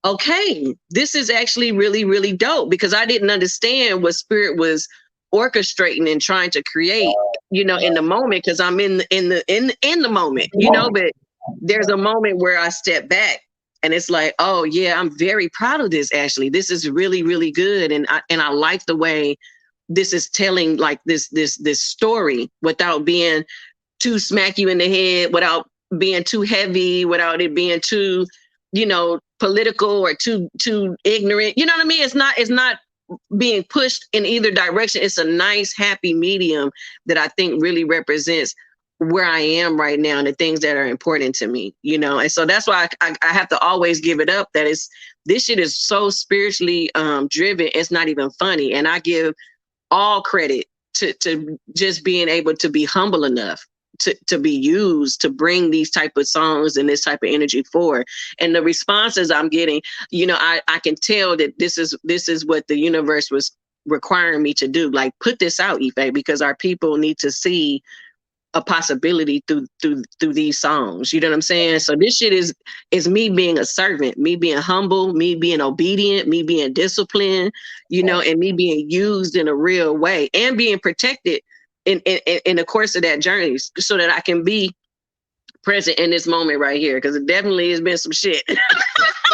okay, this is actually really, really dope, because I didn't understand what Spirit was orchestrating and trying to create, you know, in the moment, because I'm in the moment, you know. But there's a moment where I step back, and it's like, oh yeah, I'm very proud of this. Actually, this is really, really good, and I like the way this is telling like this story without being too smack you in the head, without being too heavy, without it being too, you know, political or too ignorant. You know what I mean? It's not being pushed in either direction. It's a nice, happy medium that I think really represents where I am right now and the things that are important to me, you know? And so that's why I have to always give it up, that this shit is so spiritually driven. It's not even funny. And I give all credit to just being able to be humble enough to be used to bring these type of songs and this type of energy forward. And the responses I'm getting, you know, I can tell that this is what the universe was requiring me to do. Like, put this out, Ife, because our people need to see a possibility through these songs. You know what I'm saying? So this shit is me being a servant, me being humble, me being obedient, me being disciplined, you know, and me being used in a real way and being protected in the course of that journey, so that I can be present in this moment right here, because it definitely has been some shit.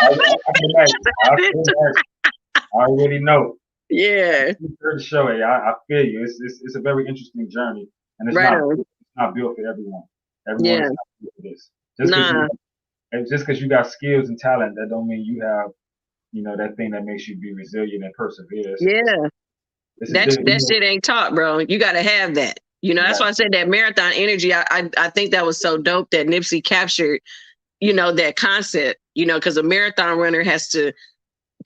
I already know. Yeah. The show, I feel you. It's a very interesting journey, and it's not built for everyone. Everyone is not built for this. Just because you got skills and talent, that don't mean you have, you know, that thing that makes you be resilient and persevere. That shit ain't taught, bro. You got to have that. You know, that's why I said that marathon energy. I think that was so dope that Nipsey captured, you know, that concept, you know, because a marathon runner has to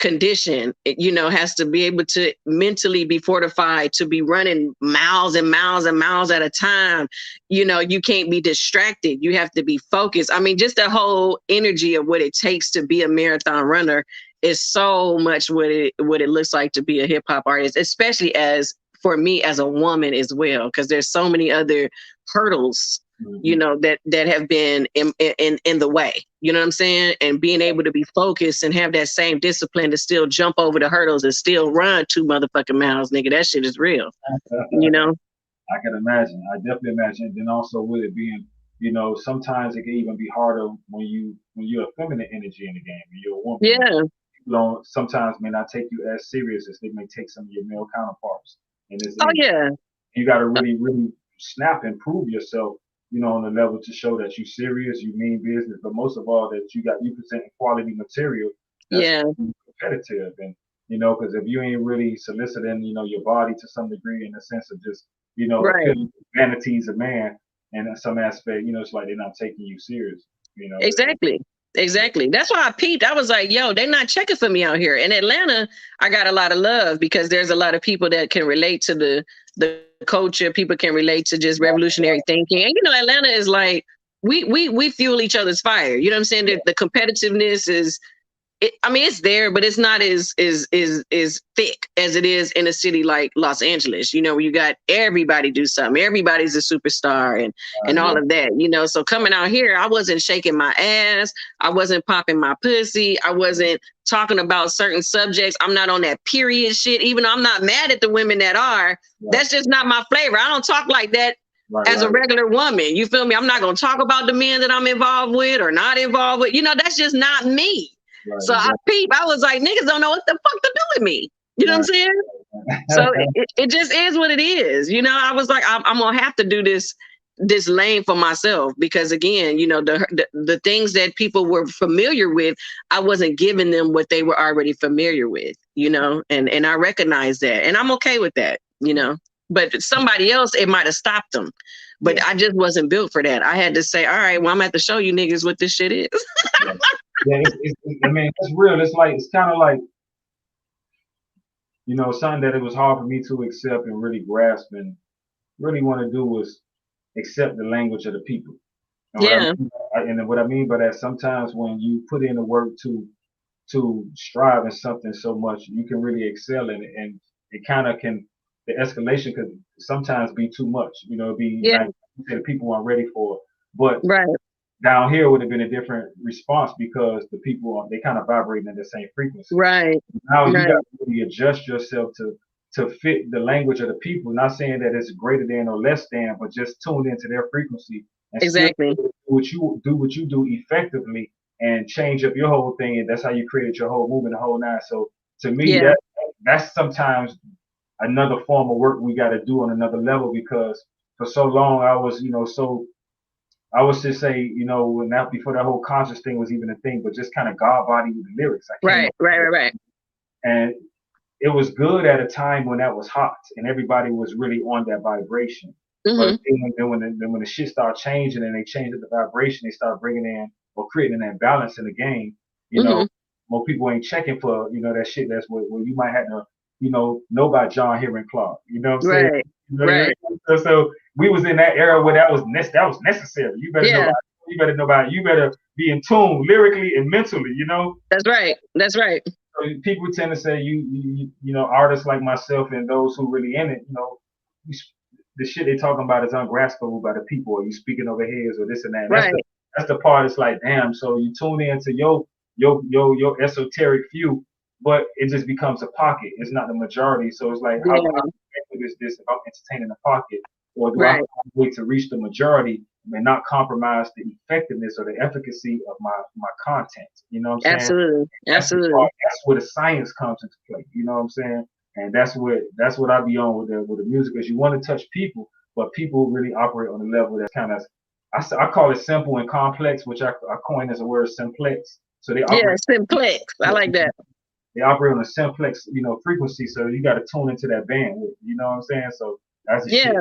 condition, you know, has to be able to mentally be fortified to be running miles and miles and miles at a time. You know, you can't be distracted. You have to be focused. I mean, just the whole energy of what it takes to be a marathon runner is so much what it looks like to be a hip hop artist, especially as for me as a woman as well, because there's so many other hurdles, you know, that have been in the way, you know what I'm saying? And being able to be focused and have that same discipline to still jump over the hurdles and still run 2 motherfucking miles, nigga, that shit is real, you know? I can imagine. I definitely imagine. And then also with it being, you know, sometimes it can even be harder when you're a feminine energy in the game, when you're a woman. Yeah. People sometimes may not take you as serious as they may take some of your male counterparts. And you got to really, really snap and prove yourself, you know, on the level to show that you're serious, you mean business, but most of all that you present quality material that's competitive. And, you know, because if you ain't really soliciting, you know, your body to some degree in the sense of just, you know, vanities of man, and in some aspect, you know, it's like they're not taking you serious, you know. Exactly. That's why I peeped. I was like, yo, they're not checking for me out here. In Atlanta, I got a lot of love because there's a lot of people that can relate to the culture. People can relate to just revolutionary thinking. And, you know, Atlanta is like, we fuel each other's fire. You know what I'm saying? The competitiveness is, it's there, but it's not as thick as it is in a city like Los Angeles, you know, where you got everybody do something. Everybody's a superstar and all of that, you know. So coming out here, I wasn't shaking my ass. I wasn't popping my pussy. I wasn't talking about certain subjects. I'm not on that period shit, even though I'm not mad at the women that are. That's just not my flavor. I don't talk like that as a regular woman. You feel me? I'm not going to talk about the men that I'm involved with or not involved with. You know, that's just not me. Right, so exactly. I was like, niggas don't know what the fuck to do with me. You know what I'm saying? So it just is what it is. You know, I was like, I'm going to have to do this lane for myself, because again, you know, the things that people were familiar with, I wasn't giving them what they were already familiar with, you know, and I recognize that, and I'm okay with that, you know, but somebody else, it might have stopped them, but I just wasn't built for that. I had to say, all right, well, I'm going to have to show you niggas what this shit is. I mean, it's real. It's kind of like, you know, something that it was hard for me to accept and really grasp and really want to do was accept the language of the people. And what I mean by that, sometimes when you put in the work to strive in something so much, you can really excel in it, and it kind of can, the escalation could sometimes be too much. You know, like you said, the people aren't ready for it. But down here would have been a different response, because the people, they kind of vibrating at the same frequency. Right. Now you got to really adjust yourself to fit the language of the people. Not saying that it's greater than or less than, but just tune into their frequency and do what you do effectively and change up your whole thing. And that's how you created your whole movement, the whole nine. So to me, that's sometimes another form of work we got to do on another level, because for so long I was, you know, I was just say, you know, not before that whole conscious thing was even a thing, but just kind of God body with the lyrics. Right. And it was good at a time when that was hot and everybody was really on that vibration. But then when the shit started changing and they changed the vibration, they started bringing in or creating that balance in the game. You know, more people ain't checking for, you know, that shit. That's where you might have to, you know about John Henry Clark. You know what I'm saying? Right. So we was in that era where that was necessary. You better know. You better be in tune lyrically and mentally. You know. That's right. So people tend to say you know, artists like myself and those who really in it, you know, the shit they talking about is ungraspable by the people, or you speaking over heads or this and that. That's the part. It's like, damn. So you tune into your esoteric few, but it just becomes a pocket. It's not the majority. So it's like, how is this if I'm entertaining the pocket, or do I have a way to reach the majority and not compromise the effectiveness or the efficacy of my content? You know what I'm saying? Absolutely. That's where the science comes into play. You know what I'm saying? And that's what I be on with the music, is you want to touch people, but people really operate on a level that's kind of, I call it simple and complex, which I coined as a word, simplex. So they operate, simplex. I like that. They operate on a simplex, you know, frequency. So you got to tune into that bandwidth. You know what I'm saying? So that's the shit.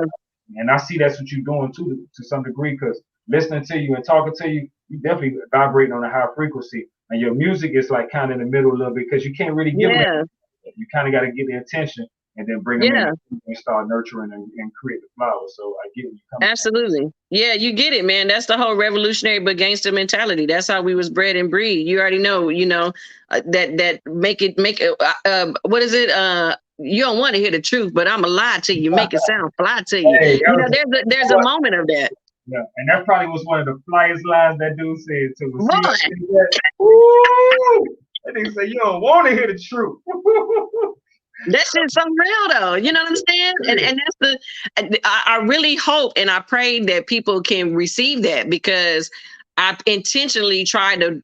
And I see that's what you're doing to some degree, because listening to you and talking to you, you definitely vibrating on a high frequency. And your music is like kind of in the middle a little bit, because you can't really give them. You kind of got to get their attention and then bring them in and start nurturing and create the flowers. So I get what you're coming Absolutely. From. Yeah, you get it, man. That's the whole revolutionary but gangster mentality. That's how we was bred and breed. You already know, you know, that make it, what is it? You don't want to hear the truth, but I'm going to lie to you, make it sound fly to you. Hey, you know, there's a moment of that. Yeah, and that probably was one of the flyest lines that dude said too. And they say, you don't want to hear the truth. That shit's so real though. You know what I'm saying? And that's I really hope and I pray that people can receive that, because I intentionally try to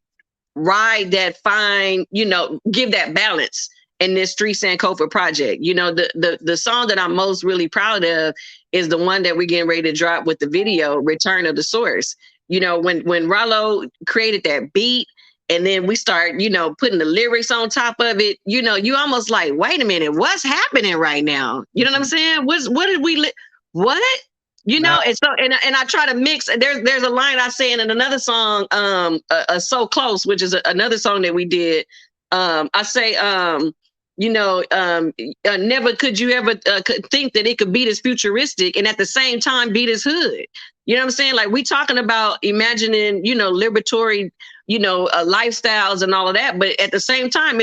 ride that fine, you know, give that balance in this Street Sankofa project. You know, the song that I'm most really proud of is the one that we're getting ready to drop with the video, Return of the Source. You know, when Rollo created that beat, and then we start, you know, putting the lyrics on top of it, you know, you almost like, wait a minute, what's happening right now? You know what I'm saying? What did we, what? You know, and so, and I try to mix, there's a line I say in another song, So Close, which is another song that we did. I say, you know, never could you ever think that it could be this futuristic and at the same time be this hood. You know what I'm saying? Like, we talking about imagining, you know, liberatory, you know, lifestyles and all of that. But at the same time,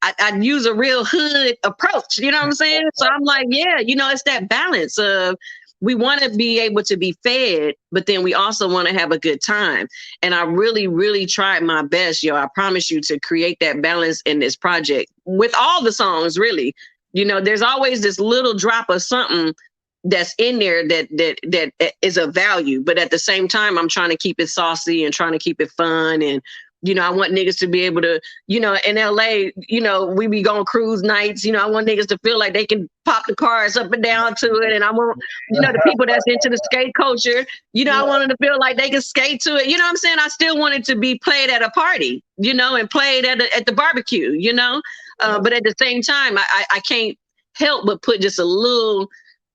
I use a real hood approach. You know what I'm saying? So I'm like, yeah, you know, it's that balance of, we want to be able to be fed, but then we also want to have a good time. And I really, really tried my best, yo. I promise you, to create that balance in this project with all the songs, really. You know, there's always this little drop of something that's in there that is of value, but at the same time, I'm trying to keep it saucy and trying to keep it fun. And, you know, I want niggas to be able to, you know, in LA, you know, we be going cruise nights, you know, I want niggas to feel like they can pop the cars up and down to it. And I want, you know, the people that's into the skate culture, you know, I want them to feel like they can skate to it. You know what I'm saying? I still want it to be played at a party, you know, and played at the barbecue, you know, but at the same time, I can't help but put just a little,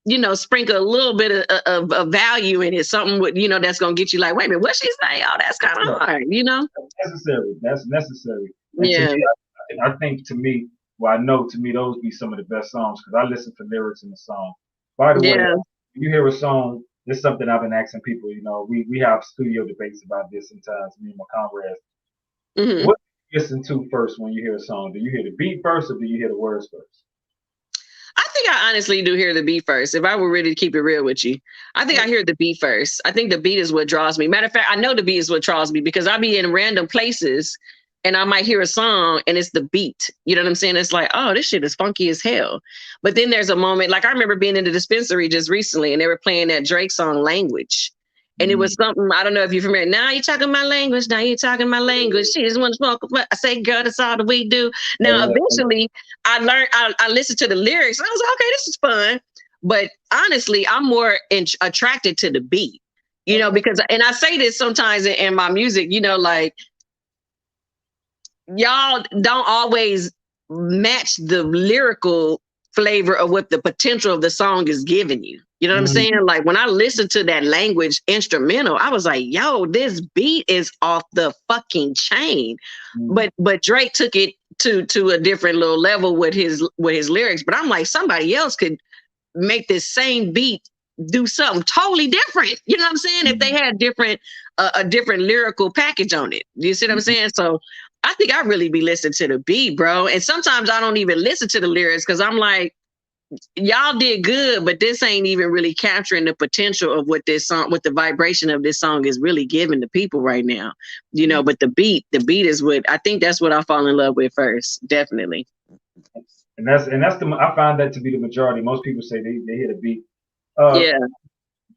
you know, sprinkle a little bit of value in it, something with, you know, that's gonna get you like, wait a minute, what she say? Oh, that's kind of hard, you know. That's necessary. And yeah. To me, I think to me, well, I know to me those be some of the best songs because I listen to lyrics in the song. By the way, when you hear a song, this is something I've been asking people. You know, we have studio debates about this sometimes. Me and my comrades. Mm-hmm. What do you listen to first when you hear a song? Do you hear the beat first, or do you hear the words first? I think I honestly do hear the beat first. If I were ready to keep it real with you, I think I hear the beat first. I think the beat is what draws me. Matter of fact, I know the beat is what draws me because I be in random places and I might hear a song and it's the beat. You know what I'm saying? It's like, oh, this shit is funky as hell. But then there's a moment, like I remember being in the dispensary just recently and they were playing that Drake song Language. And it was something, I don't know if you're familiar. Now you're talking my language. Now you're talking my language. She just want to smoke. I say, girl, that's all that we do. Now, eventually, I learned, I listened to the lyrics. And I was like, okay, this is fun. But honestly, I'm more attracted to the beat, you know, because, and I say this sometimes in my music, you know, like, y'all don't always match the lyrical flavor of what the potential of the song is giving you. You know what I'm saying? Like when I listened to that Language instrumental, I was like, yo, this beat is off the fucking chain. But Drake took it to a different little level with his lyrics. But I'm like, somebody else could make this same beat do something totally different. You know what I'm saying? If they had a different lyrical package on it. You see what I'm saying? So I think I really be listening to the beat, bro. And sometimes I don't even listen to the lyrics because I'm like, y'all did good, but this ain't even really capturing the potential of what this song, what the vibration of this song is really giving to people right now. You know, but the beat is what I think that's what I fall in love with first, definitely. And that's I find that to be the majority. Most people say they hear the beat.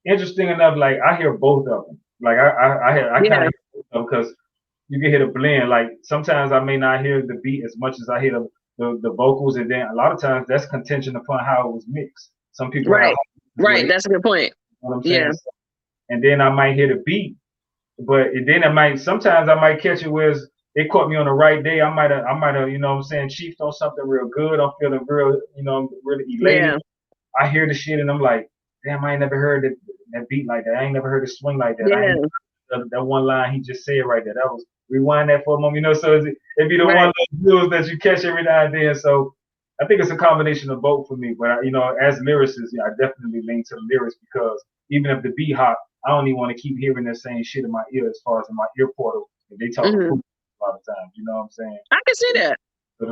Interesting enough, like I hear both of them. Like I kind of hear both of them because you can hear the blend. Like sometimes I may not hear the beat as much as I hear the vocals, and then a lot of times that's contingent upon how it was mixed. Some people right. That's a good point. You know what I'm saying? And then I might hear the beat, but then sometimes I might catch it where it caught me on the right day. I might have, you know what I'm saying, chiefed on something real good. I'm feeling real, you know, I'm really elated. Yeah. I hear the shit and I'm like, damn, I ain't never heard that beat like that. I ain't never heard it swing like that. Yeah. That one line he just said right there. That was, rewind that for a moment, you know. So it'd be the one of those that you catch every now and then. So I think it's a combination of both for me. But you know, as lyricists, I definitely lean to the lyrics because even if the beat hot, I don't even want to keep hearing that same shit in my ear as far as in my ear portal. If they talk a lot of times, you know what I'm saying? I can see that. So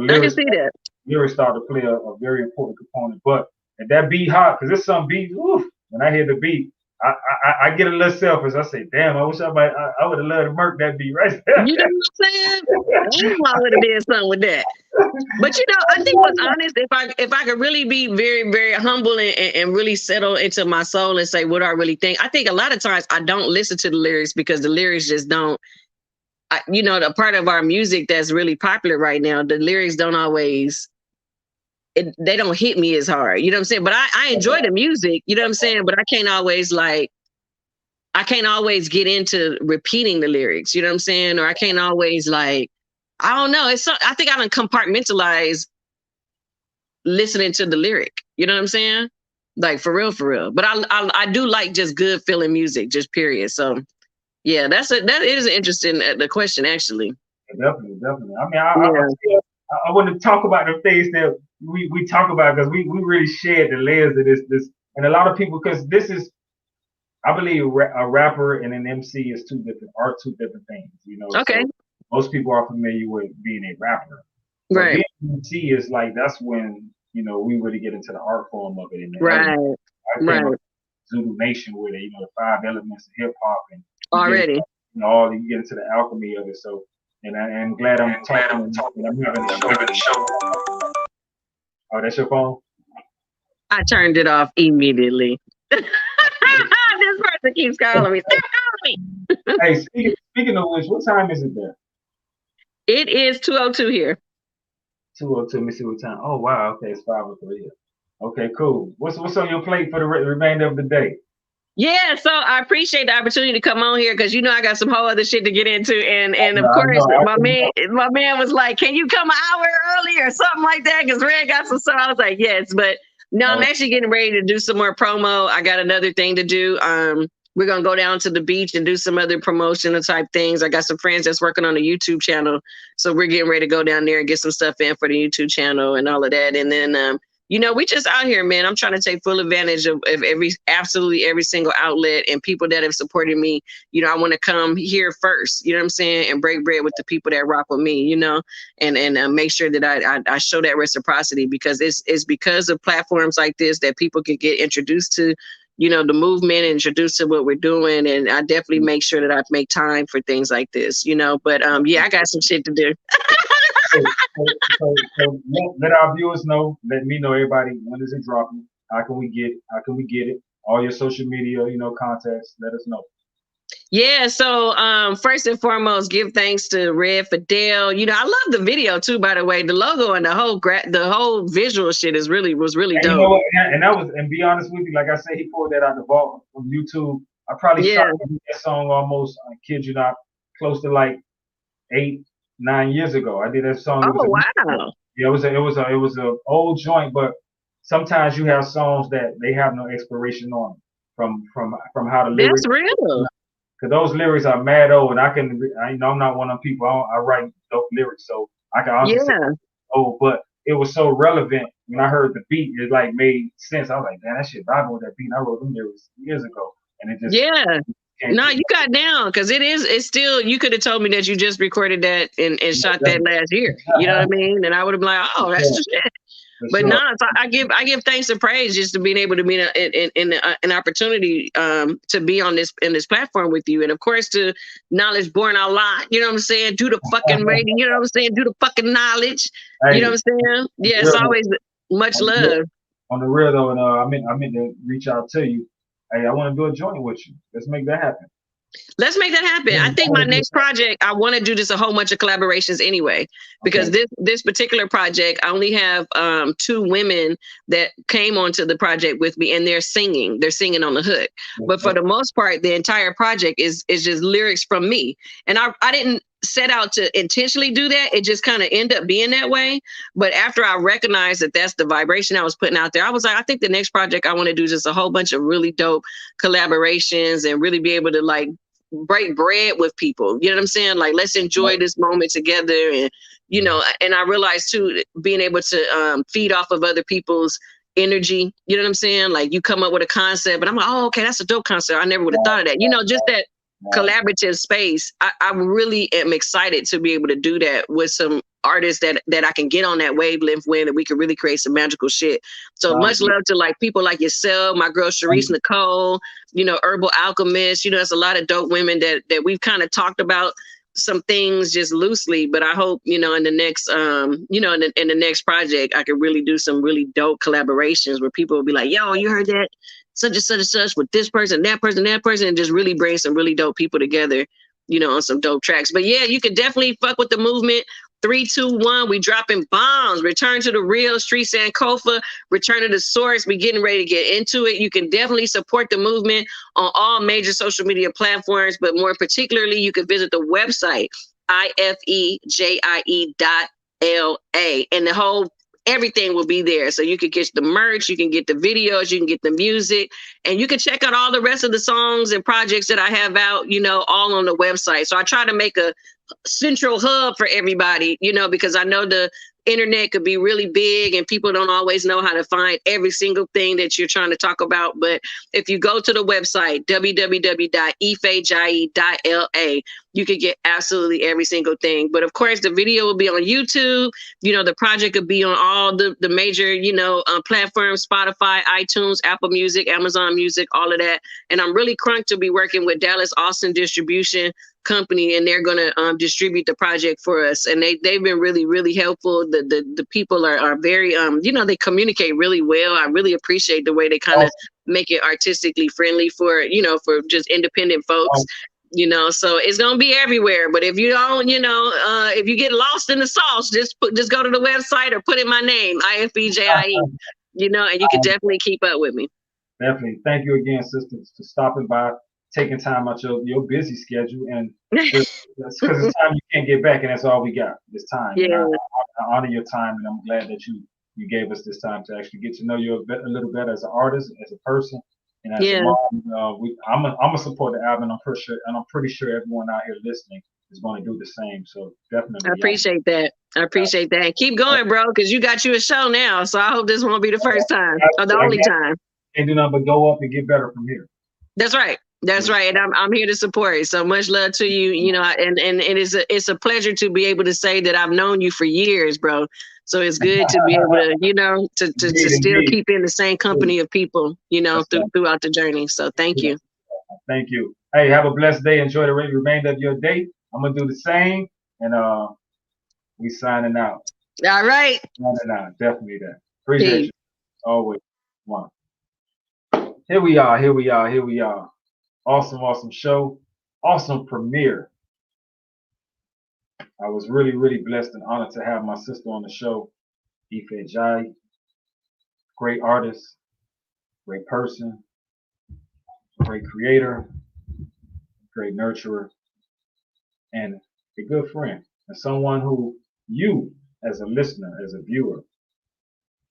lyrics start to play a very important component. But if that beat hot, because there's some beats, when I hear the beat, I get a little selfish. I say, damn, I wish I would have loved to murk that beat right there. You know what I'm saying? I would have did something with that. But you know, I think what's honest, if I could really be very, very humble and really settle into my soul and say what I really think, I think a lot of times I don't listen to the lyrics because the lyrics just don't, you know, the part of our music that's really popular right now, the lyrics don't always, they don't hit me as hard. You know what I'm saying? But I enjoy the music, you know what I'm saying? But I can't always get into repeating the lyrics, you know what I'm saying? Or I can't always I don't know. I think I done compartmentalize listening to the lyric. You know what I'm saying? Like for real. But I do like just good feeling music, just period. So yeah, that is interesting the question actually. Definitely. I mean, I want to talk about the things that we talk about because we really shared the layers of this, and a lot of people, because this is, I believe a rapper and an MC are two different things, you know. Okay. So most people are familiar with being a rapper. Right. Being an MC is like, that's when, you know, we really get into the art form of it. And right. Zulu Nation with it, you know, the 5 elements of hip hop and already. You get into the alchemy of it. So, and I'm glad I'm talking. I'm having a show. Oh, that's your phone? I turned it off immediately. This person keeps calling me. Stop calling me. Hey, speaking of which, what time is it there? It is 2:02 here. 2:02. Let me see what time. Oh wow. Okay, it's 5:03 here. Okay, cool. What's on your plate for the remainder of the day? Yeah, so I appreciate the opportunity to come on here because I got some whole other shit to get into, and of course my man was like, "Can you come an hour early or something like that?" Because Red got some stuff. I was like, "Yes," but no, I'm actually getting ready to do some more promo. I got another thing to do. We're gonna go down to the beach and do some other promotional type things. I got some friends that's working on a YouTube channel, so we're getting ready to go down there and get some stuff in for the YouTube channel and all of that, and then. We just out here, man. I'm trying to take full advantage of absolutely every single outlet and people that have supported me. I want to come here first, you know what I'm saying, and break bread with the people that rock with me, and make sure that I show that reciprocity because it's because of platforms like this that people can get introduced to, the movement and introduced to what we're doing. And I definitely make sure that I make time for things like this, but yeah, I got some shit to do. So let our viewers know. Let me know, everybody. When is it dropping? How can we get it? All your social media, contacts. Let us know. Yeah. So first and foremost, give thanks to Redd Fidel. I love the video too. By the way, the logo and the whole visual shit was really dope. And be honest with you, like I said, he pulled that out the vault from YouTube. I probably shot that song almost. I kid you not, close to like 8-9 years ago. I did that song. Oh wow! Yeah, it was a old joint, but sometimes you have songs that they have no expiration on from how the lyrics. That's real. Because those lyrics are mad old, and I'm not one of them people. I write dope lyrics, so I can honestly say old, but it was so relevant when I heard the beat. It like made sense. I was like, man, that shit vibing with that beat. And I wrote them lyrics years ago, and it just No, you got down because it's still. You could have told me that you just recorded that and shot that last year. You know what I mean? And I would have been like, oh, that's just it. But no, so I give thanks and praise just to being able to be in an opportunity to be on this platform with you, and of course to Knowledge Born Out Loud. You know what I'm saying? Do the fucking radio. You know what I'm saying? Do the fucking knowledge. You know what I'm saying? Yeah, it's always much love. On the real though, and I meant to reach out to you. Hey, I want to do a joint with you. Let's make that happen. Let's make that happen. I think my next project, I want to do just a whole bunch of collaborations anyway, because this particular project, I only have 2 women that came onto the project with me, and they're singing on the hook. But for the most part, the entire project is just lyrics from me. And I didn't set out to intentionally do that. It just kind of ended up being that way. But after I recognized that that's the vibration I was putting out there, I was like, I think the next project I want to do is just a whole bunch of really dope collaborations and really be able to like break bread with people. You know what I'm saying? Like, let's enjoy this moment together. And, and I realized too, being able to feed off of other people's energy. You know what I'm saying? Like you come up with a concept, but I'm like, oh, okay, that's a dope concept. I never would have thought of that. Just that collaborative space. I really am excited to be able to do that with some artists that I can get on that wavelength with, and we can really create some magical shit. So much love to like people like yourself, my girl Sharice Nicole, Herbal Alchemist. There's a lot of dope women that we've kind of talked about some things just loosely, but I hope, in the next, in the next project, I could really do some really dope collaborations where people will be like, yo, you heard that? Such and such and such with this person, that person, and just really bring some really dope people together, on some dope tracks. But yeah, you can definitely fuck with the movement. 3, 2, 1, we dropping bombs. Return to the real, Street Sankofa, return to the source. We getting ready to get into it. You can definitely support the movement on all major social media platforms, but more particularly, you can visit the website, ifejie.la, and everything will be there. So you can get the merch, you can get the videos, you can get the music, and you can check out all the rest of the songs and projects that I have out, all on the website. So I try to make a central hub for everybody, because I know the internet could be really big and people don't always know how to find every single thing that you're trying to talk about. But if you go to the website, www.ifejie.la, you could get absolutely every single thing. But of course, the video will be on YouTube. The project could be on all the major, platforms, Spotify, iTunes, Apple Music, Amazon Music, all of that. And I'm really crunked to be working with Dallas Austin Distribution company, and they're going to distribute the project for us. And they've been really, really helpful. The people are very, they communicate really well. I really appreciate the way they kind of make it artistically friendly for just independent folks. So it's going to be everywhere. But if you don't, if you get lost in the sauce, just go to the website or put in my name, IFEJIE, and you can definitely keep up with me. Definitely. Thank you again, sisters, for stopping by, taking time out your busy schedule. And because it's time you can't get back, and that's all we got, this time. Yeah. I honor your time, and I'm glad that you gave us this time to actually get to know you a little better as an artist, as a person. And as a mom, I'm gonna support the album. I'm pretty sure everyone out here listening is going to do the same. So definitely, I appreciate that. And keep going, bro, because you got you a show now. So I hope this won't be the first time or the only time. Can't do nothing but go up and get better from here. That's right. And I'm here to support it. So much love to you. And it's a pleasure to be able to say that I've known you for years, bro. So it's good to be able to, to still keep in the same company of people, throughout the journey. So thank you. Thank you. Hey, have a blessed day. Enjoy the remainder of your day. I'm going to do the same. And we signing out. All right. Signing out. Definitely that. Appreciate you. Always. One. Here we are. Awesome show. Awesome premiere. I was really, really blessed and honored to have my sister on the show, Ife Jai. Great artist, great person, great creator, great nurturer, and a good friend. And someone who you, as a listener, as a viewer,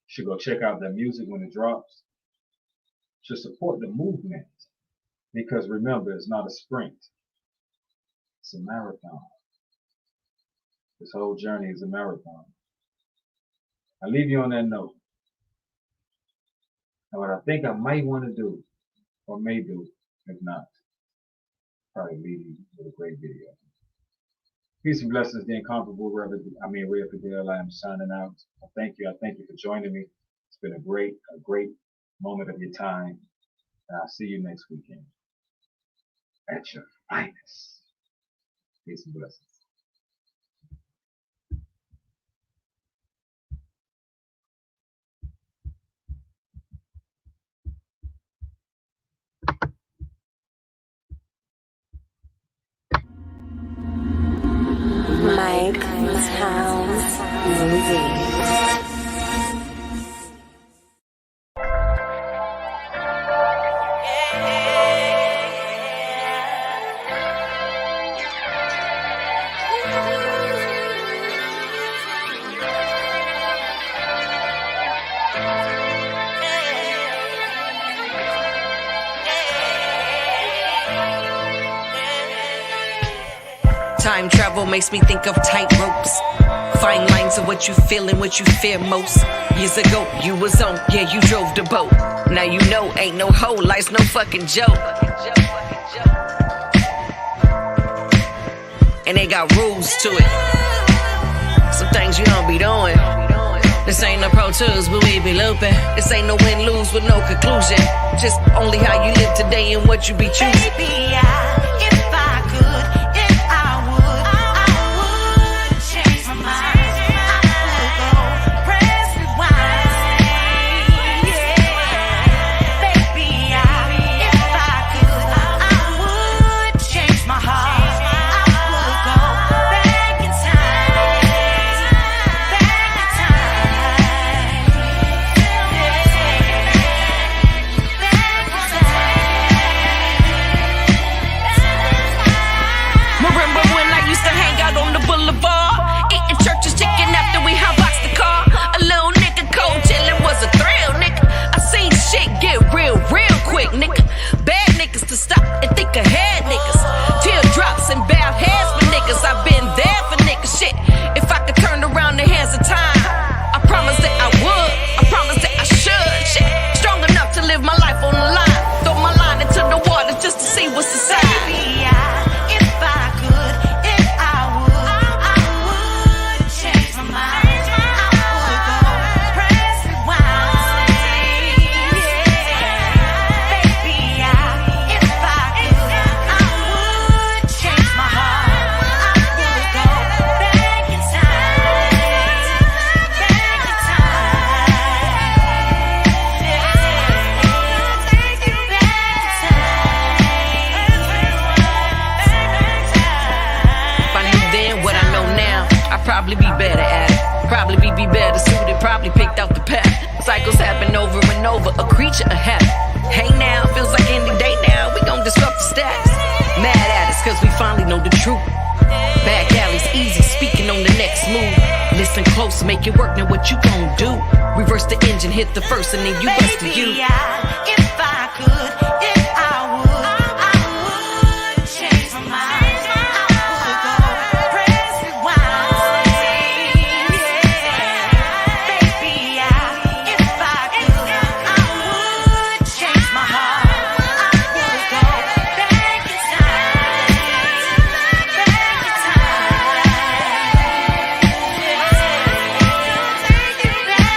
should go check out their music when it drops. Should support the movement. Because remember, it's not a sprint. It's a marathon. This whole journey is a marathon. I leave you on that note. And what I think I might want to do, or may do, if not, probably leave you with a great video. Peace and blessings, the incomparable Redd Fidel. I am signing out. I thank you for joining me. It's been a great moment of your time. And I'll see you next weekend. At your finest. Peace and blessings. Time travel makes me think of tight ropes. Fine lines of what you feel and what you fear most. Years ago, you was on, yeah, you drove the boat. Now you know, ain't no hoe, life's no fucking joke. And they got rules to it. Some things you don't be doing. This ain't no Pro Tools, but we be looping. This ain't no win-lose with no conclusion. Just only how you live today and what you be choosing. Baby, static. Probably we be better suited, probably picked out the path. Cycles happen over and over, a creature, a habit. Hey now, feels like any day now, we gon' disrupt the status. Mad at us, cause we finally know the truth. Back alleys easy, speaking on the next move. Listen close, make it work, now what you gon' do? Reverse the engine, hit the first, and then you bust the you. If I could, if I would change my mind. I would go press rewind. Baby, if I could, I would change my heart. I would go back in time. Back in time. Take it back in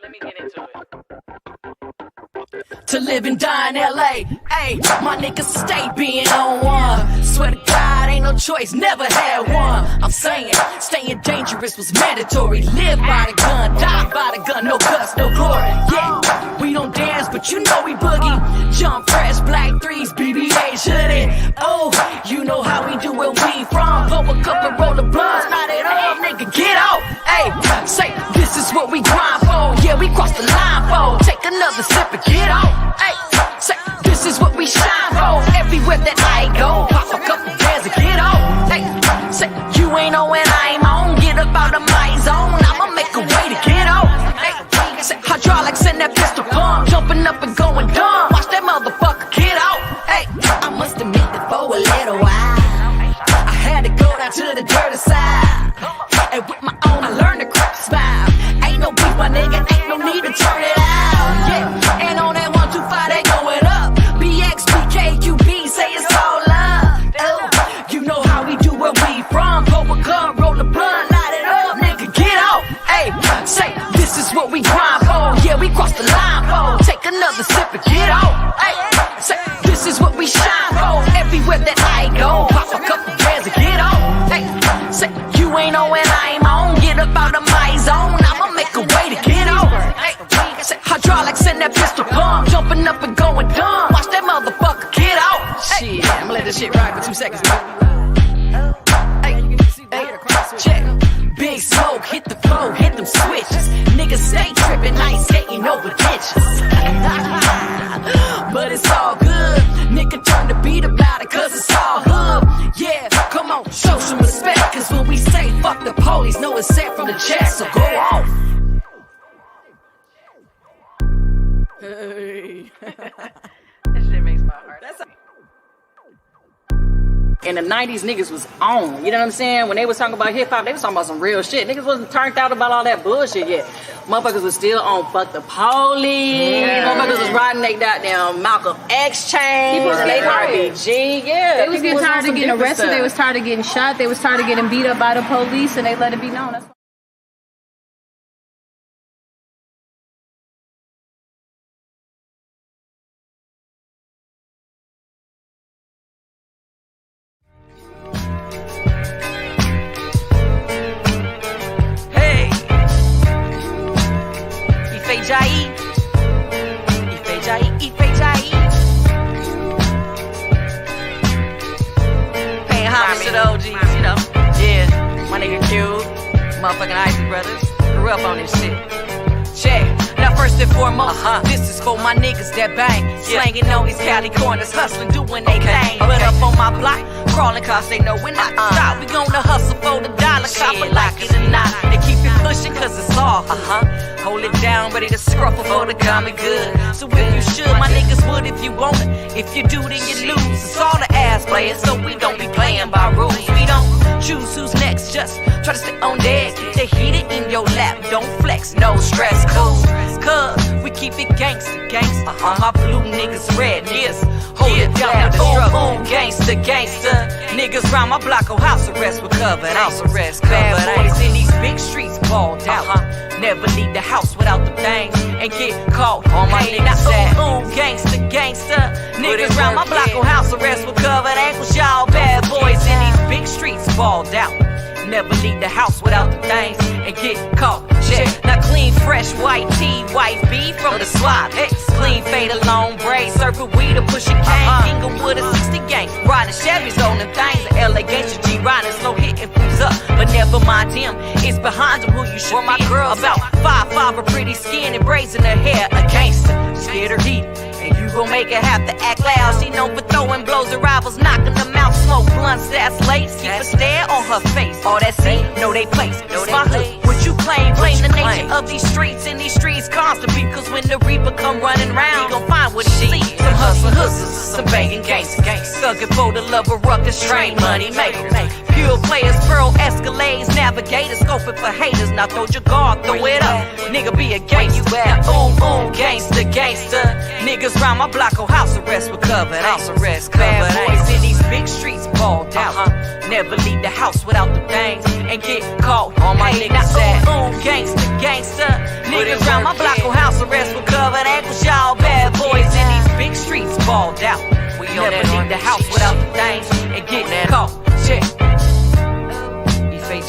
Let me get into it. To live and die in LA, ayy, my niggas stay being on one. Swear to God, ain't no choice, never had one. I'm saying, staying dangerous was mandatory. Live by the gun, die by the gun, no guts, no glory. Yeah, we don't dance, but you know we boogie. Jump fresh, black threes, BBA, hoodie. Oh, you know how we do it, we from. Pull a cup and roll the blunts, light it up, nigga, get out. Ayy, say, this is what we grind for. Yeah, we cross the line for. Take another sip and get out. Ayy, say, this is what we shine for. Everywhere that I go, pop a couple bands and get out. Ayy, say, you ain't on when I'm on. Get up out of my zone, I'ma make a way to get out. Ayy, say, hydraulics in that pistol pump, jumping up and going dumb. Watch that motherfucker get out. Ayy, I must admit that for a little while, I had to go down to the dirty side. And with my own, I learned to crack a smile. Ain't no beef, my nigga, ain't no need to turn it out. Yeah, and on that 125, they going up. BX, BKQB, say it's all love. You know how we do where we from. Pull a gun, roll the blunt, light it up, nigga, get out. Ayy, say, this is what we grind for. Yeah, we cross the line for. Take another sip and get out. Ayy, say, this is what we shine for. Everywhere that I go, pop a couple bands and get out. Ayy, say, you ain't on when I'm on. Get up out of my zone, I'ma make a way to get out. Ayy, say, hydraulics in that pistol pump, jumping up and going dumb. Watch that motherfucker get out. Shit, I'ma let this shit ride for 2 seconds. Hey, check. Big smoke, hit the flow, hit them switches. Niggas stay tripping, I ain't skating over ditches. But it's all good. Nigga turn the beat about it, cause it's all hood. Yeah, come on, show some respect. Cause when we say fuck the police, know it's sent from the chest, so go off. Hey. That shit makes my heart. In the 90s, niggas was on. You know what I'm saying? When they was talking about hip hop, they was talking about some real shit. Niggas wasn't turned out about all that bullshit yet. Motherfuckers was still on fuck the police. Yeah. Motherfuckers was riding they goddamn Malcolm X chain. People was getting RBG. Yeah. They was getting tired of getting arrested. They was tired of getting shot. They was tired of getting beat up by the police, and they let it be known. That's paying homage to the OGs, you know. Yeah, my nigga Q, motherfucking Isaac brothers. Grew up on this shit. Check. Now first and foremost, this is for my niggas that bang. Slanging on these Cali corners, hustling, doing they thing. But up on my block, crawling cause they know we're not stop. We gonna hustle for the dollar, shop it like it or not. They keep it pushing cause it's all Hold it down, ready to scruffle for the common good. So if you should, my niggas would if you want it. If you do, then you lose. It's all the ass players, so we don't be playing by rules. We don't choose who's next, just try to stay on deck. Keep the heater in your lap, don't flex, no stress, cool. Cause we keep it gangsta, gangsta. All my blue niggas red, yes. Hold it down with the struggle. Gangsta, gangsta. Niggas round my block on house arrest with covered. House arrest, bad boys in these big streets balled out. Never leave the house without the things and get caught on my niggas that gangsta, gangsta. Niggas round my block on house arrest with covered ankles. Y'all bad boys in these big streets balled out. Never leave the house without the things and get caught. Check. Now clean, fresh, white tee, white beef from the slot. Clean, fade, a long braid, surfing weed or pushing cane. Inglewood a 60 gang, riding Chevys on them things. The LA gangster G riding slow, hitting fools up. But never mind them, it's behind them who you should be. About 5'5", a pretty skin and braids in her hair, a gangster, scared her heat. And you gon' make her have to act loud. She known for throwing blows at rivals, knocking them out. Smoke blunts, that's late. Keep a stare on her face. All that see, know they place. It's my hood. What you claim? Blame the nature of these streets. And these streets constantly. Cause when the reaper come running round, he gon' find what he sees. Some hustling hustlers, some banging gangsters. Thugging for the love of ruckus, straight money makers. Pure players, pearl escalades, navigators, scoping for haters. Now throw your guard, throw it up. Nigga be a gangster. Gangster, gangster. Niggas round my block on house arrest with covered. House arrest, bad boys in these big streets balled out. Never leave the house without the things and get caught on my niggas that gangster, gangster. Niggas round my block on house arrest with covered ankles. Y'all bad boys in these big streets balled out. We never leave the house without the things and get caught. Check. Ife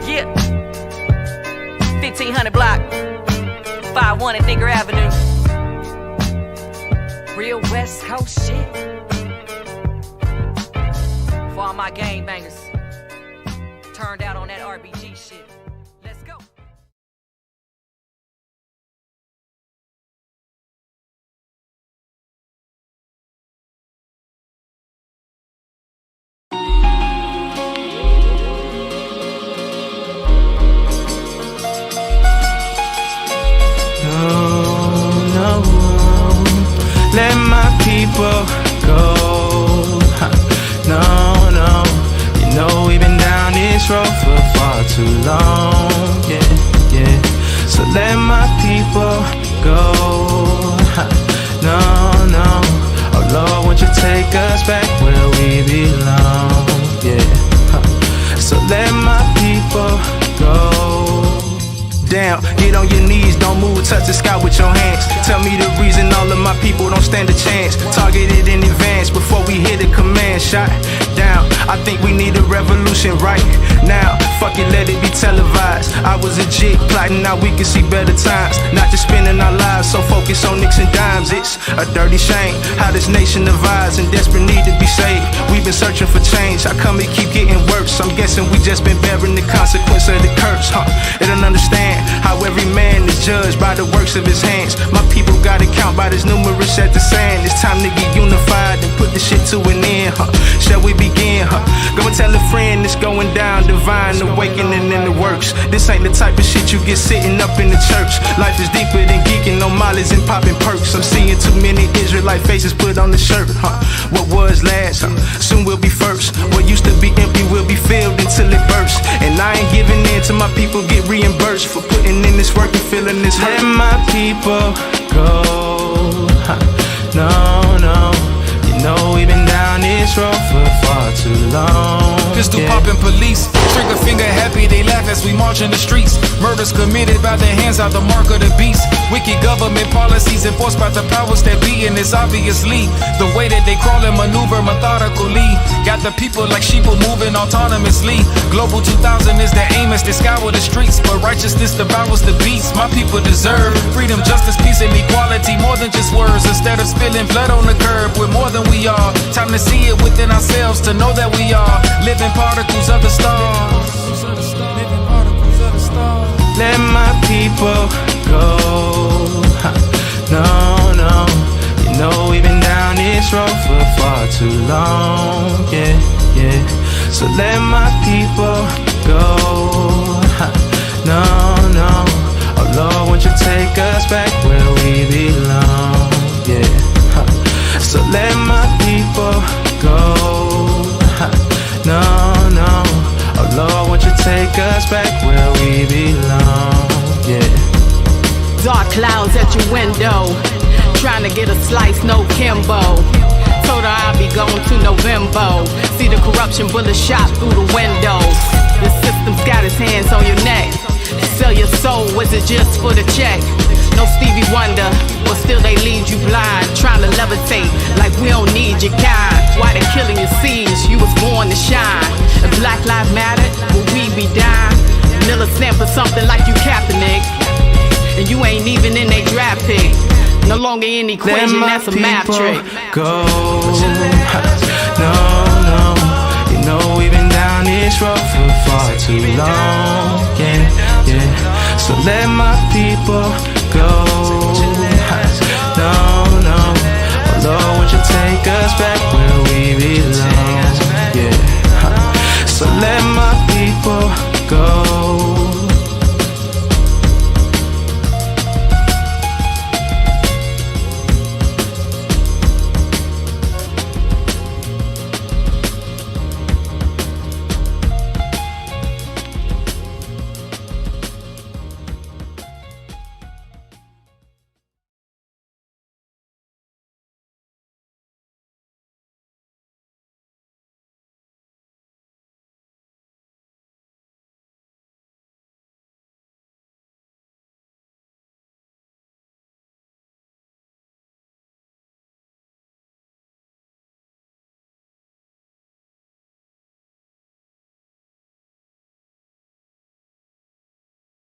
Yeah. 1500 block, 51 at Nigger Avenue. Real West Coast shit. For all my gang bangers, turned out on that RBG shit. Let's go. Let my people go. No, no. You know we've been down this road for far too long. Yeah, yeah. So let my people go. No, no. Oh Lord, won't you take us back where we belong? Yeah. So let my people go. Down, get on your knees, don't move, touch the sky with your hands. Tell me the reason all of my people don't stand a chance. Targeted in advance before we hit a command shot. Down, I think we need a revolution right now. Fuck it, let it be televised. I was a jig, plotting out we can see better times. Not just spending our lives, so focused on nicks and dimes. It's a dirty shame how this nation divides and desperate need to be saved. We've been searching for change, how come it keep getting worse? I'm guessing we just been bearing the consequence of the curse, They don't understand how every man is judged by the works of his hands. My people gotta count by this numerous at the sand. It's time to get unified and put this shit to an end, Shall we begin, Go and tell a friend it's going down, divine awakening in the works. This ain't the type of shit you get sitting up in the church. Life is deeper than geeking on mollies and popping perks. I'm seeing too many Israelite faces put on the shirt, What was last, soon will be first. What used to be empty will be filled until it bursts. And I ain't giving in till my people get reimbursed for putting in this work and feeling this hurt. Let my people go. No, no. You know we've been down this road for far too long. Pistol popping police, trigger finger happy, they laugh as we march in the streets. Murders committed by their hands out the mark of the beast. Wicked government policies enforced by the powers that be, and it's obviously the way that they crawl and maneuver methodically. Got the people like sheeple moving autonomously. Global 2000 is the aim as they scour the streets, but righteousness devours the beast. My people deserve freedom, justice, peace, and equality, more than just words. Instead of spilling blood on the curb, we're more than we are. Time to see it within ourselves, to know that we are living particles of the stars. Let my people go. No, no. You know we've been down this road for far too long. Yeah, yeah. So let my people go. No, no. Oh Lord, won't you take us back where we belong? Yeah. So let my people go. No, no. Oh Lord, won't you take us back where we belong? Yeah. Dark clouds at your window, trying to get a slice, no Kimbo. Told her I'll be going to November. See the corruption bullet shot through the window. The system's got its hands on your neck. Sell your soul, was it just for the check? No Stevie Wonder, but still they leave you blind. Trying to levitate like we don't need your kind. Why they killing your seeds? You was born to shine. If Black Lives Matter, will we be dying? Miller stand for something like you Kaepernick, and you ain't even in they draft pick. No longer in equation, that's a math trick. Go. No, no. You know we've been down this road for far too long. Yeah, yeah. So let my people go. No, no. Oh Lord, won't you take us back where we belong? Yeah. So let my people